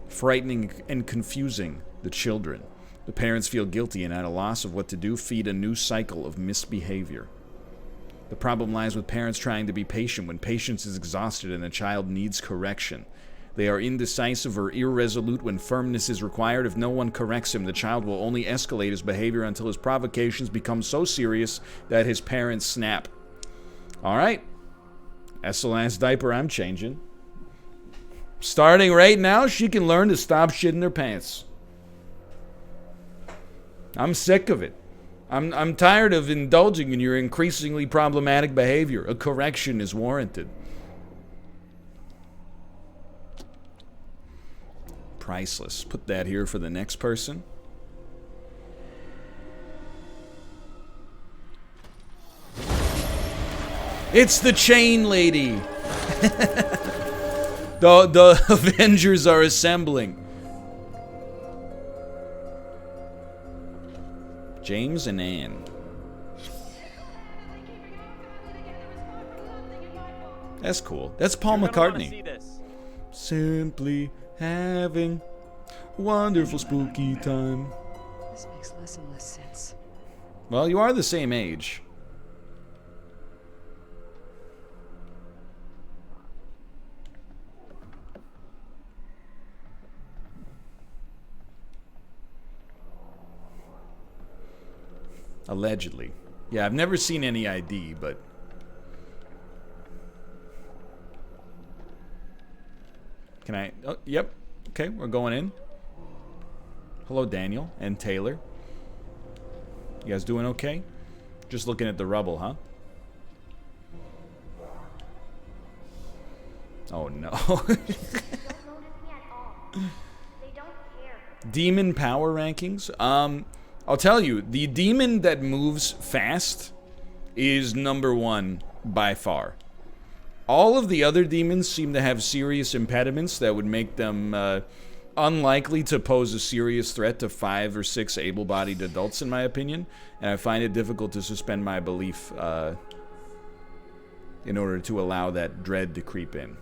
frightening and confusing the children. The parents feel guilty and at a loss of what to do, feed a new cycle of misbehavior. The problem lies with parents trying to be patient when patience is exhausted and the child needs correction. They are indecisive or irresolute when firmness is required. If no one corrects him, the child will only escalate his behavior until his provocations become so serious that his parents snap. All right. That's the last diaper I'm changing. Starting right now, she can learn to stop shitting her pants. I'm sick of it. I'm tired of indulging in your increasingly problematic behavior. A correction is warranted. Priceless. Put that here for the next person. It's the chain lady. The Avengers are assembling. James and Anne. That's cool. That's Paul McCartney. Simply having a wonderful spooky time. This makes less and less sense. Well, you are the same age. Allegedly. Yeah, I've never seen any ID, but... Can I... Oh, yep. Okay, we're going in. Hello, Daniel and Taylor. You guys doing okay? Just looking at the rubble, huh? Oh, no. Demon power rankings? I'll tell you, the demon that moves fast is #1 by far. All of the other demons seem to have serious impediments that would make them unlikely to pose a serious threat to 5 or 6 able-bodied adults, in my opinion. And I find it difficult to suspend my belief in order to allow that dread to creep in.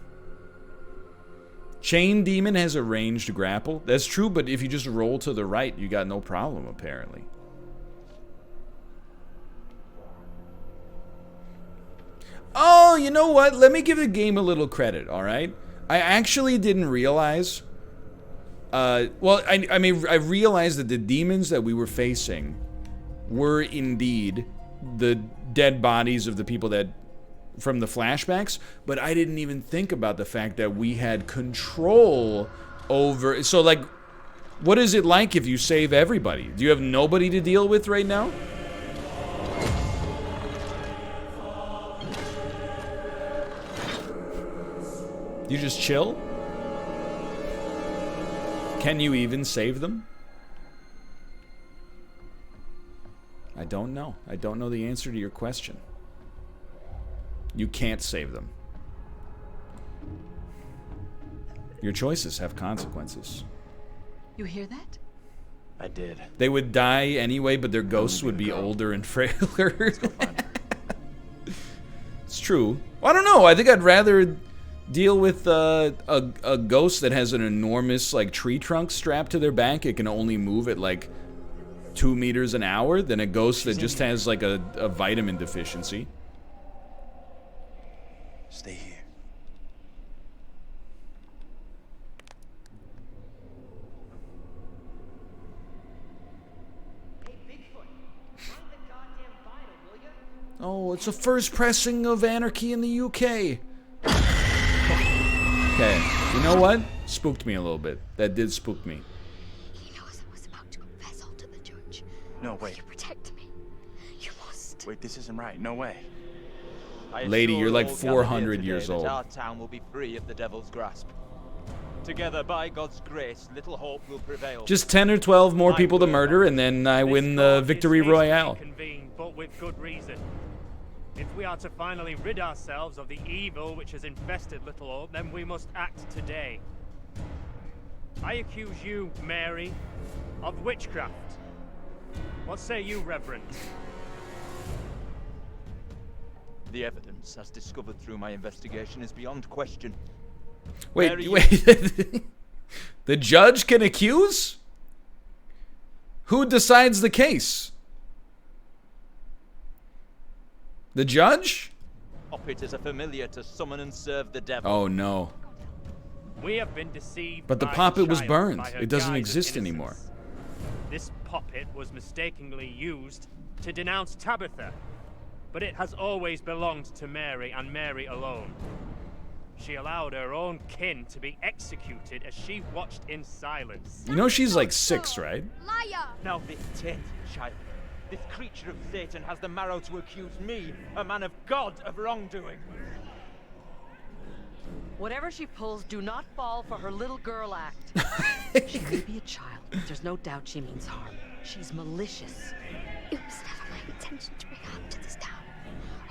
Chain Demon has a ranged grapple. That's true, but if you just roll to the right, you got no problem, apparently. Oh, you know what? Let me give the game a little credit, all right? I actually didn't realize... well, I mean, I realized that the demons that we were facing were indeed the dead bodies of the people that... from the flashbacks, but I didn't even think about the fact that we had control over... So, like, what is it like if you save everybody? Do you have nobody to deal with right now? You just chill? Can you even save them? I don't know. I don't know the answer to your question. You can't save them. Your choices have consequences. You hear that? I did. They would die anyway, but their ghosts would be older and frailer. It's true. Well, I don't know. I think I'd rather deal with a ghost that has an enormous like tree trunk strapped to their back. It can only move at like 2 meters an hour than a ghost that just has like a vitamin deficiency. Stay here. it's the first pressing of Anarchy in the UK. Okay, you know what? Spooked me a little bit. That did spook me. He knows I was about to confess all to the judge. No, wait. You protect me. You must. Wait, this isn't right. No way. Lady, you're like 400 years old. Our town will be free of the devil's grasp. Together, by God's grace, little hope will prevail. Just 10 or 12 more people to murder, and then I win the victory royale. Convened, but with good reason. If we are to finally rid ourselves of the evil which has infested Little Hope, then we must act today. I accuse you, Mary, of witchcraft. What say you, Reverend? The evidence, as discovered through my investigation, is beyond question. Wait, Mary, wait. The judge can accuse? Who decides the case? The judge? It is a familiar to summon and serve the devil. Oh no. We have been deceived. But the by puppet was child, burned. by her It doesn't guise of exist innocence. anymore. This puppet was mistakenly used to denounce Tabitha, but it has always belonged to Mary and Mary alone. She allowed her own kin to be executed as she watched in silence. You know she's like 6, right? Liar! Now this tainted child, this creature of Satan, has the marrow to accuse me, a man of God, of wrongdoing. Whatever she pulls, do not fall for her little girl act. She may be a child, but there's no doubt she means harm. She's malicious. It was never my intention to bring harm to this town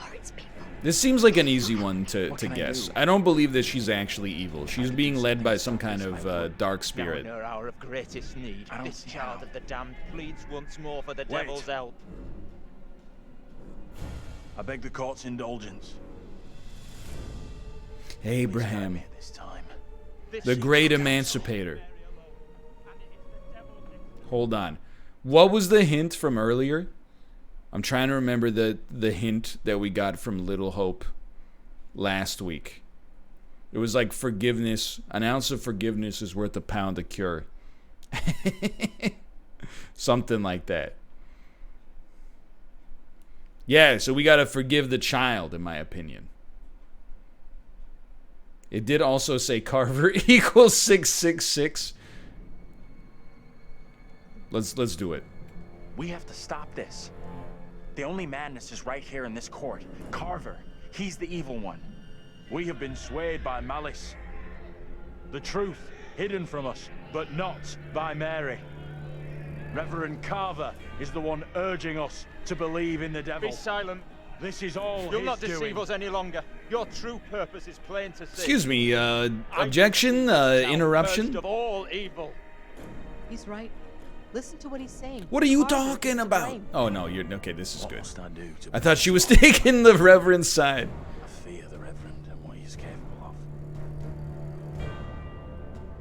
or its people. This seems like an easy one to can I guess. do? I don't believe that she's actually evil. She's being led by some kind of dark spirit. Now in her hour of greatest need, I don't this see child how. of the damned pleads once more for the Wait. devil's help. I beg the court's indulgence. Abraham, Please this time. the great emancipator. Hold on. What was the hint from earlier? I'm trying to remember the hint that we got from Little Hope last week. It was like forgiveness. An ounce of forgiveness is worth a pound of cure. Something like that. Yeah, so we got to forgive the child, in my opinion. It did also say Carver equals 666. Let's do it. We have to stop this. The only madness is right here in this court. Carver, he's the evil one. We have been swayed by malice. The truth hidden from us, but not by Mary. Reverend Carver is the one urging us to believe in the devil. Be silent. This is all You'll his not deceive doing. us any longer. Your true purpose is plain to see. Excuse me, objection, interruption? Of all evil. He's right. Listen to what he's saying. What are you Carver is talking to about? blame. Oh no, you're okay. This is What good. must I do to I thought she was taking the Reverend's side. I fear the Reverend and what he is capable of.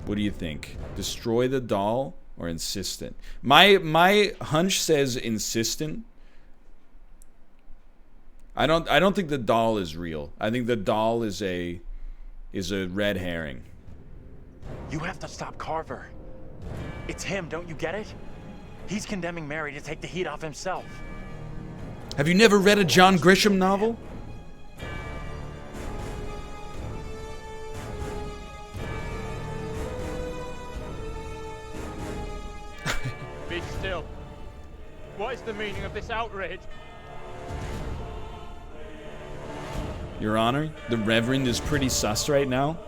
What do you think? Destroy the doll or insistent? My hunch says insistent. I don't think the doll is real. I think the doll is a red herring. You have to stop Carver. It's him, don't you get it? He's condemning Mary to take the heat off himself. Have you never read a John Grisham novel? Be still. What is the meaning of this outrage? Your Honor, the Reverend is pretty sus right now.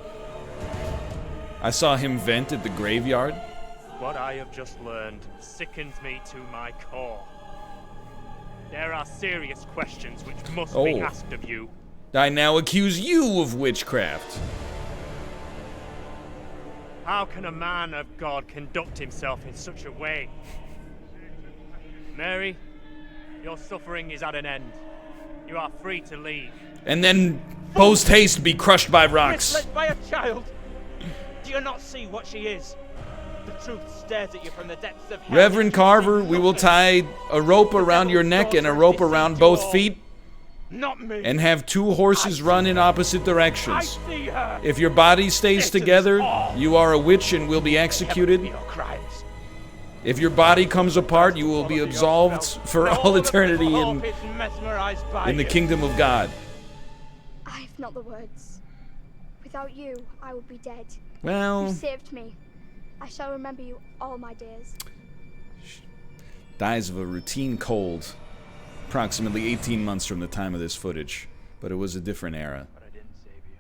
I saw him vent at the graveyard. What I have just learned sickens me to my core. There are serious questions which must be asked of you. I now accuse you of witchcraft. How can a man of God conduct himself in such a way? Mary, your suffering is at an end. You are free to leave. And then post haste be crushed by rocks. Misled by a child. Do you not see what she is? The truth stares at you from the depths of hell. Reverend Carver, we will tie a rope around your neck and a rope around both feet Not me. and have two horses run in opposite directions. I see her. If your body stays This is together, all. you are a witch and will be executed. Your crimes. If your body comes apart, you will be absolved for all eternity in the kingdom of God. I have not the words. Without you, I would be dead. Well, You saved me. I shall remember you all my days. Dies of a routine cold, approximately 18 months from the time of this footage, but it was a different era. But I didn't save you.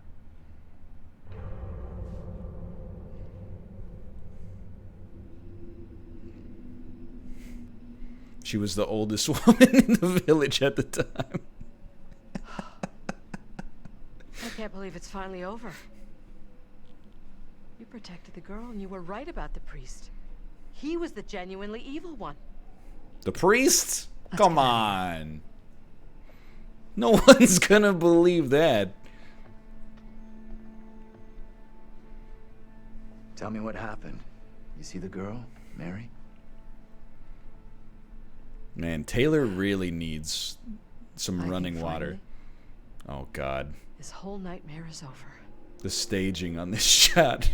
She was the oldest woman in the village at the time. I can't believe it's finally over. You protected the girl, and you were right about the priest. He was the genuinely evil one. The priest? Come on. No one's gonna believe that. Tell me what happened. You see the girl, Mary? Man, Taylor really needs some I think running water. finally, Oh, God. This whole nightmare is over. The staging on this shot.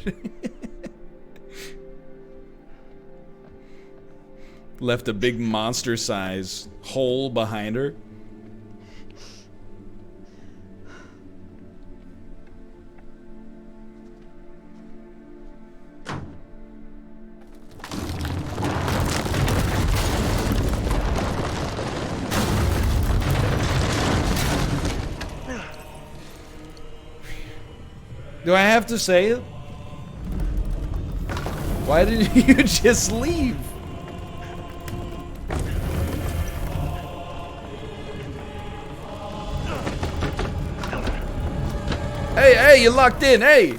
Left a big monster-size hole behind her. Do I have to say it? Why did you just leave? Hey, you locked in, hey!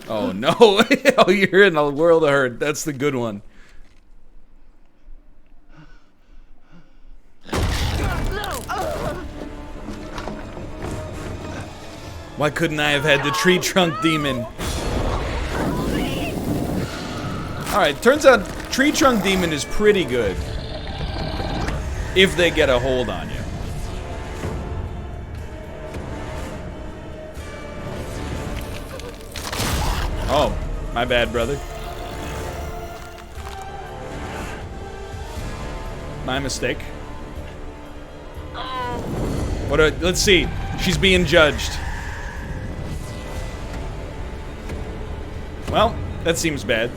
Oh no, oh, you're in a world of hurt. That's the good one. Why couldn't I have had the tree trunk demon? Alright, turns out tree trunk demon is pretty good. If they get a hold on you. Oh, my bad, brother. My mistake. Let's see. She's being judged. Well, that seems bad.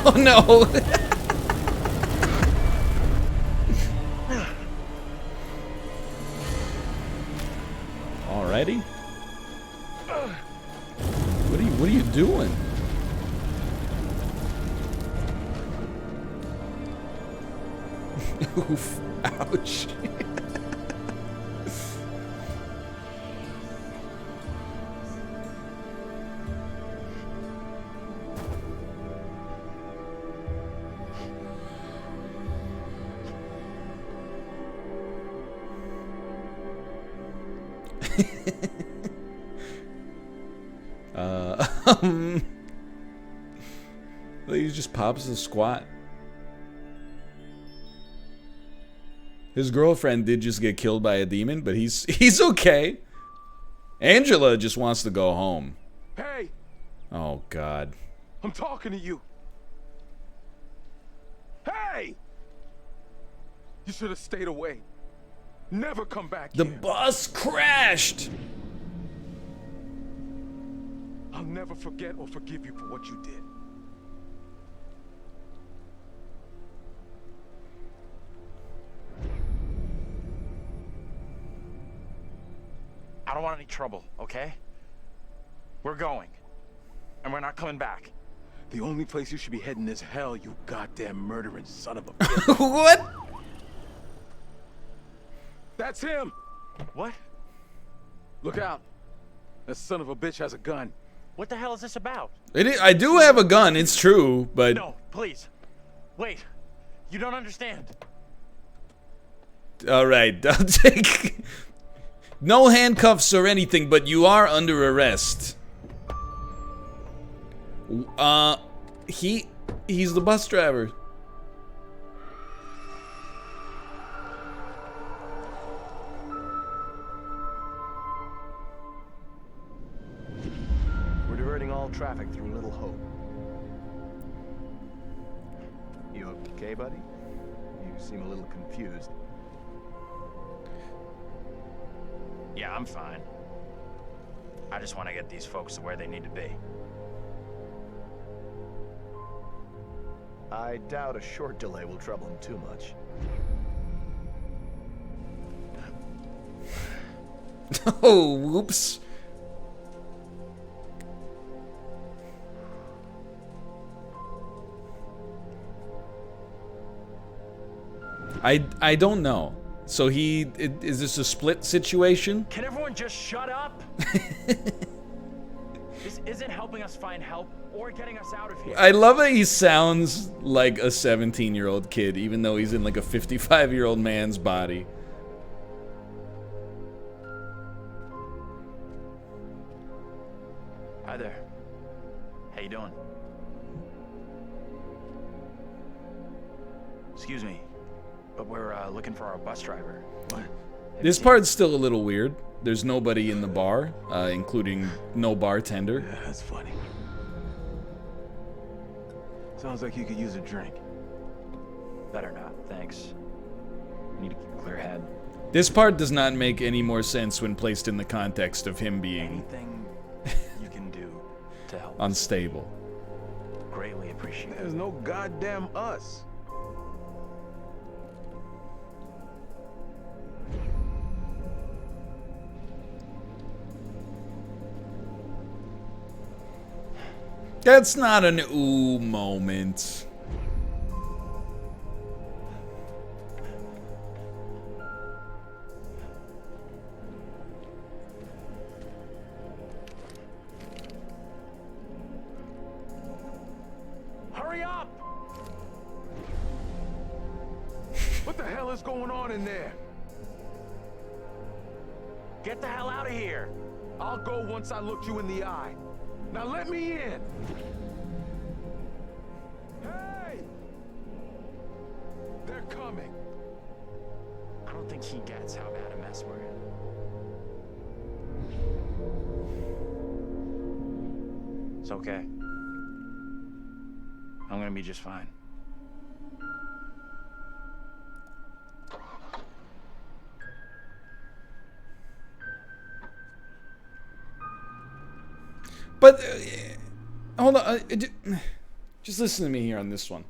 Oh no! Alrighty. What are you doing? Oof! Ouch! He just pops the squat. His girlfriend did just get killed by a demon, but he's okay. Angela just wants to go home. Hey! Oh God. I'm talking to you. Hey! You should have stayed away. Never come back The here. bus crashed! I'll never forget or forgive you for what you did. I don't want any trouble, okay? We're going. And we're not coming back. The only place you should be heading is hell, you goddamn murdering son of a bitch. What? That's him! What? Look out. That son of a bitch has a gun. What the hell is this about? I do have a gun, it's true, but... No, please. Wait. You don't understand. Alright, I'll take... No handcuffs or anything, but you are under arrest. He's the bus driver. We're diverting all traffic through Little Hope. Okay, buddy? You seem a little confused. Yeah, I'm fine. I just want to get these folks to where they need to be. I doubt a short delay will trouble him too much. Oh, whoops. I don't know. So is this a split situation? Can everyone just shut up? This isn't helping us find help or getting us out of here. I love that he sounds like a 17-year-old kid, even though he's in like a 55-year-old man's body. Hi there. How you doing? Excuse me, but we're looking for our bus driver. What? This part's still a little weird. There's nobody in the bar, including no bartender. Yeah, that's funny. Sounds like you could use a drink. Better not, thanks. I need to keep a clear head. This part does not make any more sense when placed in the context of him being Anything you can do to help. unstable. Greatly appreciate it. There's no goddamn us. That's not an ooh moment. Hurry up! What the hell is going on in there? Get the hell out of here! I'll go once I look you in the eye. Now let me in! Hey! They're coming. I don't think he gets how bad a mess we're in. It's okay. I'm gonna be just fine. But hold on, just listen to me here on this one.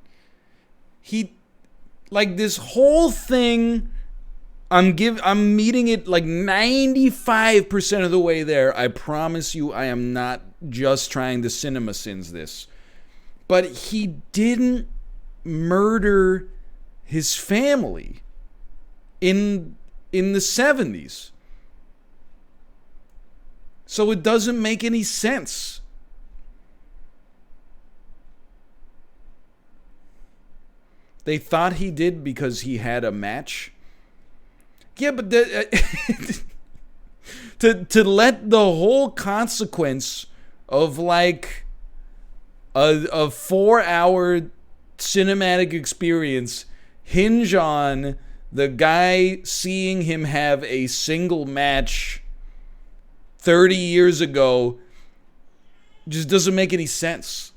Like this whole thing, I'm meeting it like 95% of the way there. I promise you, I am not just trying to cinema sins this, but he didn't murder his family in the 70s. So it doesn't make any sense. They thought he did because he had a match. Yeah, but to let the whole consequence of like a 4-hour cinematic experience hinge on the guy seeing him have a single match 30 years ago just doesn't make any sense.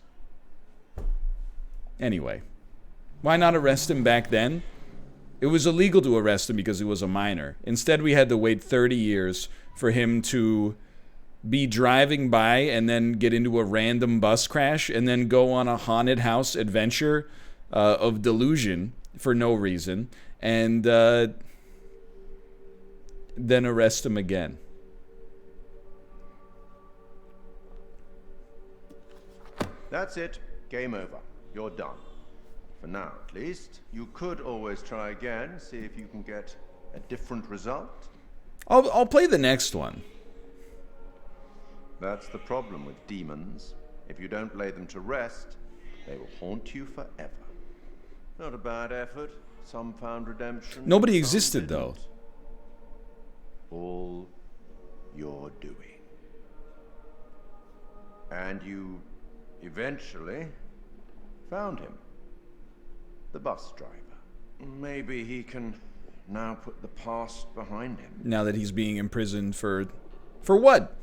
Anyway, why not arrest him back then? It was illegal to arrest him because he was a minor. Instead, we had to wait 30 years for him to be driving by and then get into a random bus crash and then go on a haunted house adventure of delusion for no reason and then arrest him again. That's it. Game over. You're done. For now, at least. You could always try again, see if you can get a different result. I'll play the next one. That's the problem with demons. If you don't lay them to rest, they will haunt you forever. Not a bad effort. Some found redemption. Nobody existed, though. All your doing. And you eventually found him. The bus driver. Maybe he can now put the past behind him. Now that he's being imprisoned for what?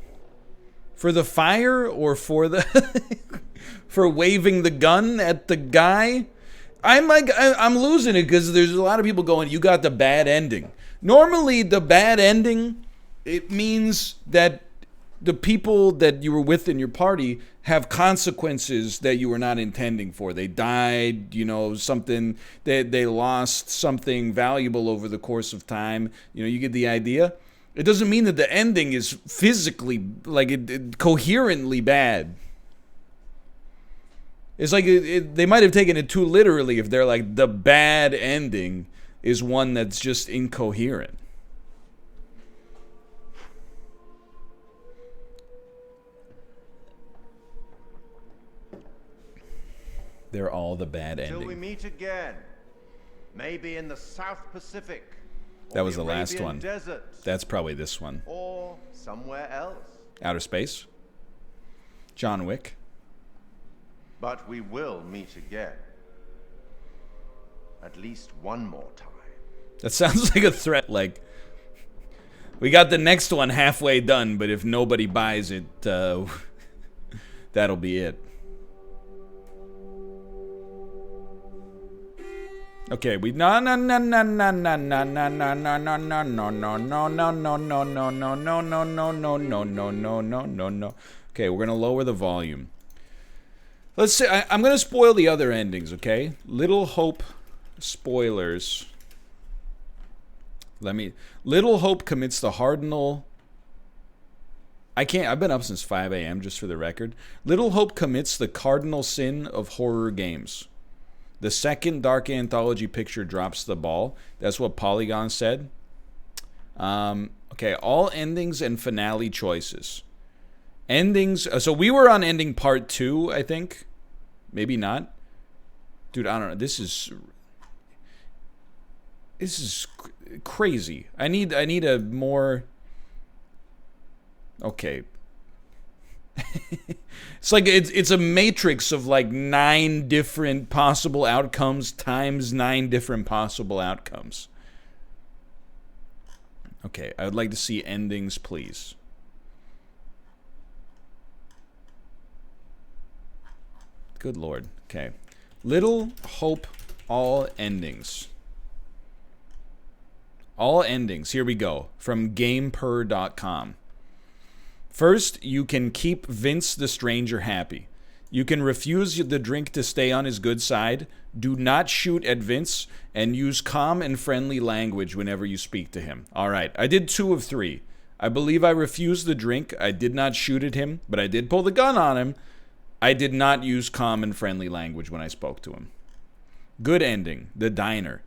For the fire or for the for waving the gun at the guy? I'm losing it because there's a lot of people going, you got the bad ending. Normally, the bad ending, it means that the people that you were with in your party have consequences that you were not intending for. They died, something, they lost something valuable over the course of time. You get the idea. It doesn't mean that the ending is physically, coherently bad. It's like they might have taken it too literally if they're like, the bad ending is one that's just incoherent. They're all the bad ending. Till we meet again. Maybe in the South Pacific. That was the last one. Desert, that's probably this one. or somewhere else. Outer space. John Wick. But we will meet again. At least one more time. That sounds like a threat, we got the next one halfway done, but if nobody buys it, that'll be it. Okay, we no. Okay, we're gonna lower the volume. Let's see. I'm gonna spoil the other endings. Okay, Little Hope spoilers. Little Hope commits the cardinal. I've been up since 5 a.m. just for the record. Little Hope commits the cardinal sin of horror games. The second Dark Anthology picture drops the ball. That's what Polygon said. Okay, all endings and finale choices. Endings. So we were on ending part 2, I think. Maybe not. Dude, I don't know. This is crazy. I need a more. Okay. It's a matrix of 9 different possible outcomes times 9 different possible outcomes. Okay, I would like to see endings, please. Good Lord. Okay. Little Hope, all endings. All endings. Here we go. From GamePer.com. First, you can keep Vince the Stranger happy. You can refuse the drink to stay on his good side, do not shoot at Vince, and use calm and friendly language whenever you speak to him. All right, I did 2 of 3. I believe I refused the drink. I did not shoot at him, but I did pull the gun on him. I did not use calm and friendly language when I spoke to him. Good ending, the diner.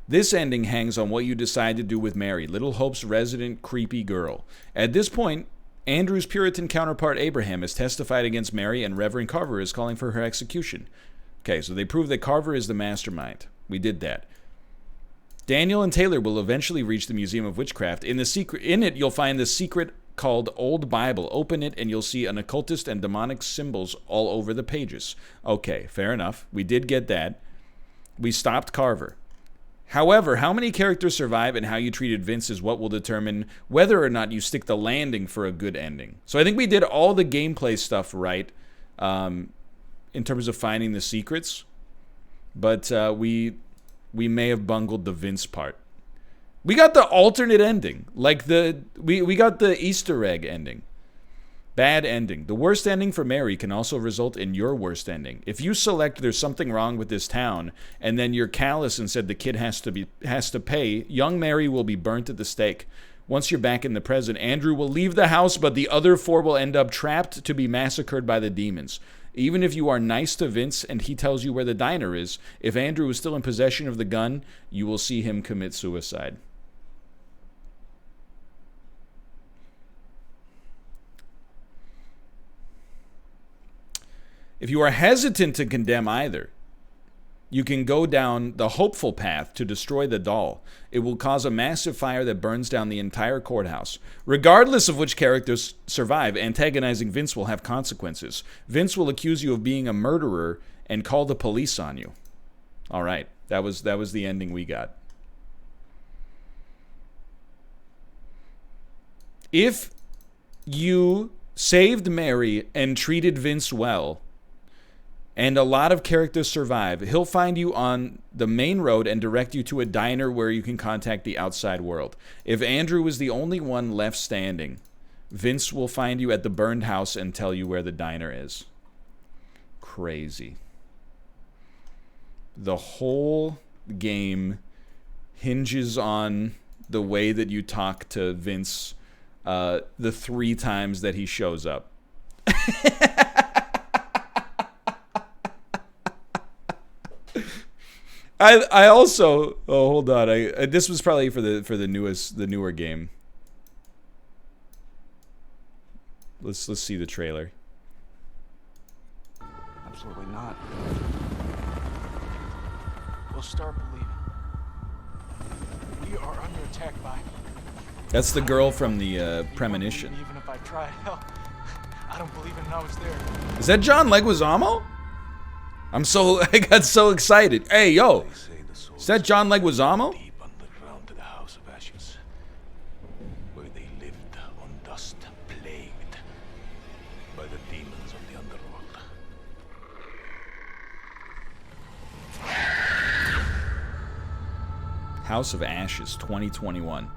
This ending hangs on what you decide to do with Mary, Little Hope's resident creepy girl. At this point, Andrew's Puritan counterpart Abraham has testified against Mary, and Reverend Carver is calling for her execution. Okay, so they prove that Carver is the mastermind. We did that. Daniel and Taylor will eventually reach the Museum of Witchcraft. In it, you'll find the secret called Old Bible. Open it, and you'll see an occultist and demonic symbols all over the pages. Okay, fair enough. We did get that. We stopped Carver. However, how many characters survive and how you treated Vince is what will determine whether or not you stick the landing for a good ending. So I think we did all the gameplay stuff right in terms of finding the secrets, but we may have bungled the Vince part. We got the alternate ending, we got the Easter egg ending. Bad ending. The worst ending for Mary can also result in your worst ending. If you select there's something wrong with this town, and then you're callous and said the kid has to pay, young Mary will be burnt at the stake. Once you're back in the present, Andrew will leave the house, but the other 4 will end up trapped to be massacred by the demons. Even if you are nice to Vince and he tells you where the diner is, if Andrew is still in possession of the gun, you will see him commit suicide. If you are hesitant to condemn either, you can go down the hopeful path to destroy the doll. It will cause a massive fire that burns down the entire courthouse. Regardless of which characters survive, antagonizing Vince will have consequences. Vince will accuse you of being a murderer and call the police on you. All right, that was the ending we got. If you saved Mary and treated Vince well, and a lot of characters survive. He'll find you on the main road and direct you to a diner where you can contact the outside world. If Andrew is the only one left standing, Vince will find you at the burned house and tell you where the diner is. Crazy. The whole game hinges on the way that you talk to Vince the 3 times that he shows up. I also, oh, hold on, this was probably for the newer game. Let's see the trailer. Absolutely not. We'll start believing. We are under attack by... That's the girl from the Premonition. Even if I tried, hell, I don't believe it now it's there. Is that John Leguizamo? I got so excited. Hey, yo, is that John Leguizamo? Deep underground to the House of Ashes, where they lived on dust, plagued by the demons of the underworld. House of Ashes 2021.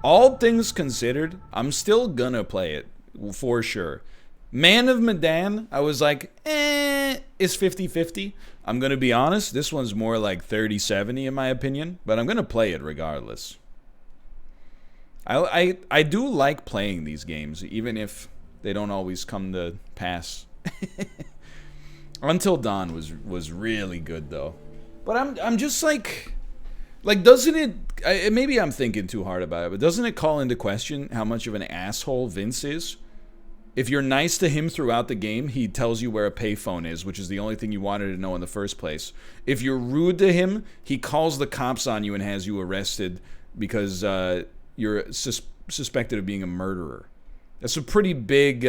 All things considered, I'm still gonna play it for sure. Man of Medan, I was like, it's 50-50. I'm gonna be honest, this one's more like 30-70 in my opinion, but I'm gonna play it regardless. I do like playing these games, even if they don't always come to pass. Until Dawn was really good though. But I'm just like doesn't it, maybe I'm thinking too hard about it, but doesn't it call into question how much of an asshole Vince is? If you're nice to him throughout the game, he tells you where a payphone is, which is the only thing you wanted to know in the first place. If you're rude to him, he calls the cops on you and has you arrested because you're suspected of being a murderer. That's a pretty big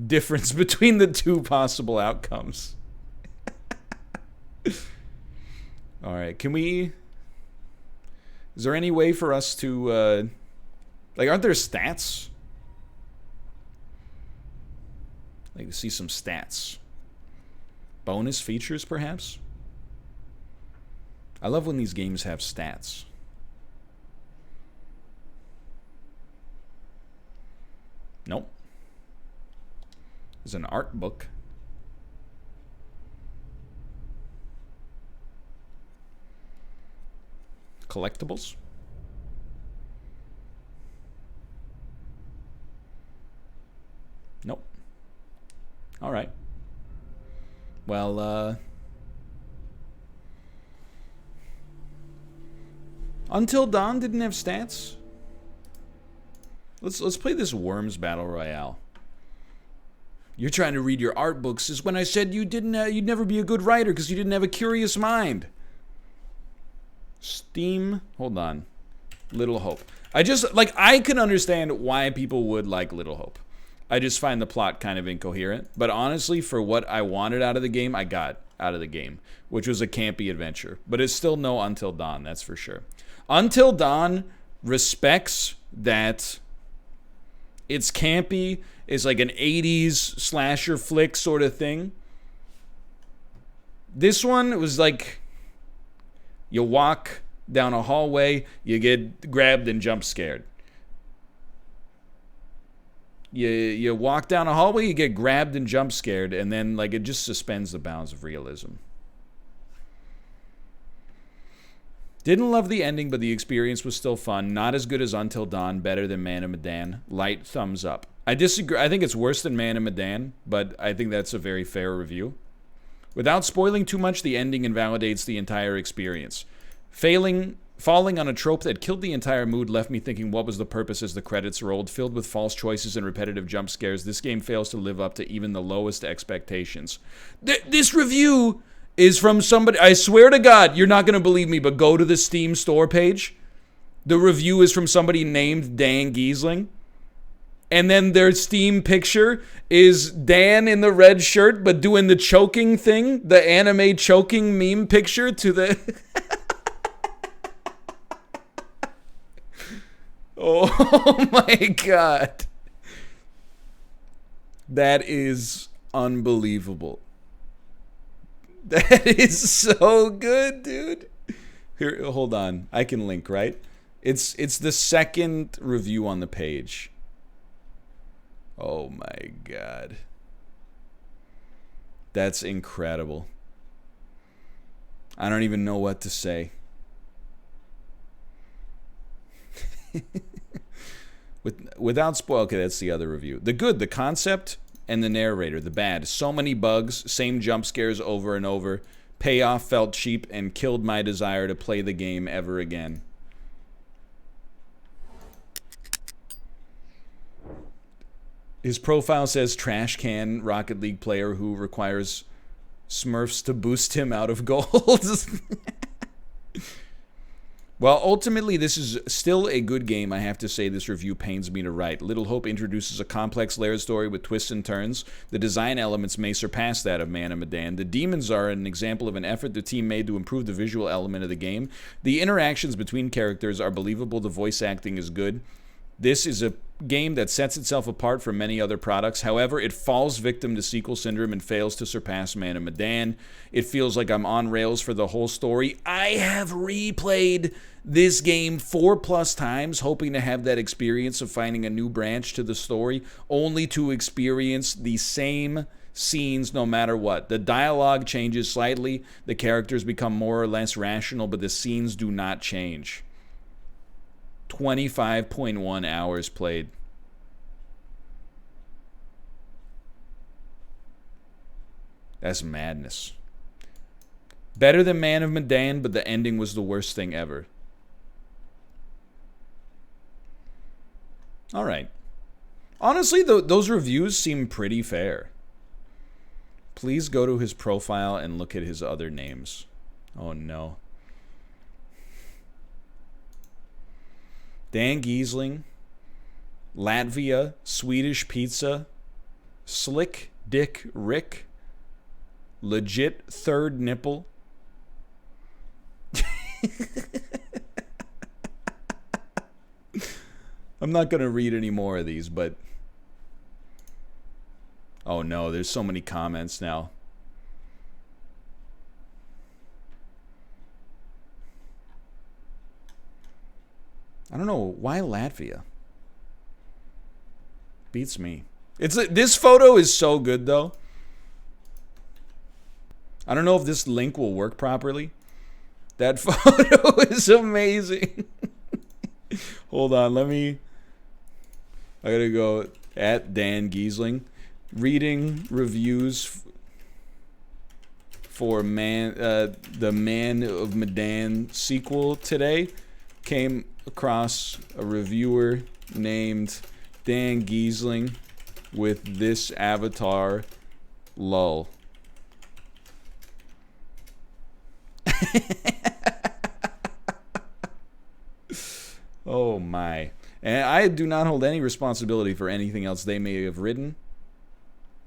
difference between the 2 possible outcomes. All right, can we... Is there any way for us to... aren't there stats? I'd like to see some stats. Bonus features, perhaps? I love when these games have stats. Nope. There's an art book. Collectibles. Nope. All right. Well, Until Dawn didn't have stats. Let's play this Worms Battle Royale. You're trying to read your art books is when I said you'd never be a good writer because you didn't have a curious mind. Steam, hold on. Little Hope. I can understand why people would like Little Hope. I just find the plot kind of incoherent. But honestly, for what I wanted out of the game, I got out of the game, which was a campy adventure. But it's still no Until Dawn, that's for sure. Until Dawn respects that it's campy, it's like an 80s slasher flick sort of thing. This one was like, you walk down a hallway, you get grabbed and jump scared. You walk down a hallway, you get grabbed and jump scared, and then it just suspends the bounds of realism. Didn't love the ending, but the experience was still fun. Not as good as Until Dawn, better than Man of Medan. Light thumbs up. I disagree. I think it's worse than Man of Medan, but I think that's a very fair review. Without spoiling too much, the ending invalidates the entire experience. Falling on a trope that killed the entire mood left me thinking what was the purpose as the credits rolled. Filled with false choices and repetitive jump scares, this game fails to live up to even the lowest expectations. This review is from somebody, I swear to God, you're not going to believe me, but go to the Steam store page. The review is from somebody named Dan Giesling. And then their Steam picture is Dan in the red shirt, but doing the choking thing, the anime choking meme picture to the... Oh my God. That is unbelievable. That is so good, dude. Here, hold on. I can link, right? It's the second review on the page. Oh my god. That's incredible. I don't even know what to say. Without spoil, okay, that's the other review. The good, the concept, and the narrator. The bad, so many bugs, same jump scares over and over. Payoff felt cheap and killed my desire to play the game ever again. His profile says trash can Rocket League player who requires Smurfs to boost him out of gold. Well, ultimately, this is still a good game. I have to say this review pains me to write. Little Hope introduces a complex layered story with twists and turns. The design elements may surpass that of Man of Medan. The demons are an example of an effort the team made to improve the visual element of the game. The interactions between characters are believable. The voice acting is good. This is a game that sets itself apart from many other products. However, it falls victim to sequel syndrome and fails to surpass Man of Medan. It feels like I'm on rails for the whole story. I have replayed this game 4+ times, hoping to have that experience of finding a new branch to the story, only to experience the same scenes no matter what. The dialogue changes slightly, the characters become more or less rational, but the scenes do not change. 25.1 hours played. That's madness. Better than Man of Medan, but the ending was the worst thing ever. All right. Honestly, those reviews seem pretty fair. Please go to his profile and look at his other names. Oh, no. Dan Giesling, Latvia, Swedish Pizza, Slick Dick Rick, Legit Third Nipple. I'm not going to read any more of these, but... Oh no, there's so many comments now. I don't know why Latvia. Beats me. This photo is so good though. I don't know if this link will work properly. That photo is amazing. Hold on, I gotta go at Dan Giesling. Reading reviews for the Man of Medan sequel today. Came across a reviewer named Dan Giesling with this avatar, lol. Oh my. And I do not hold any responsibility for anything else they may have written.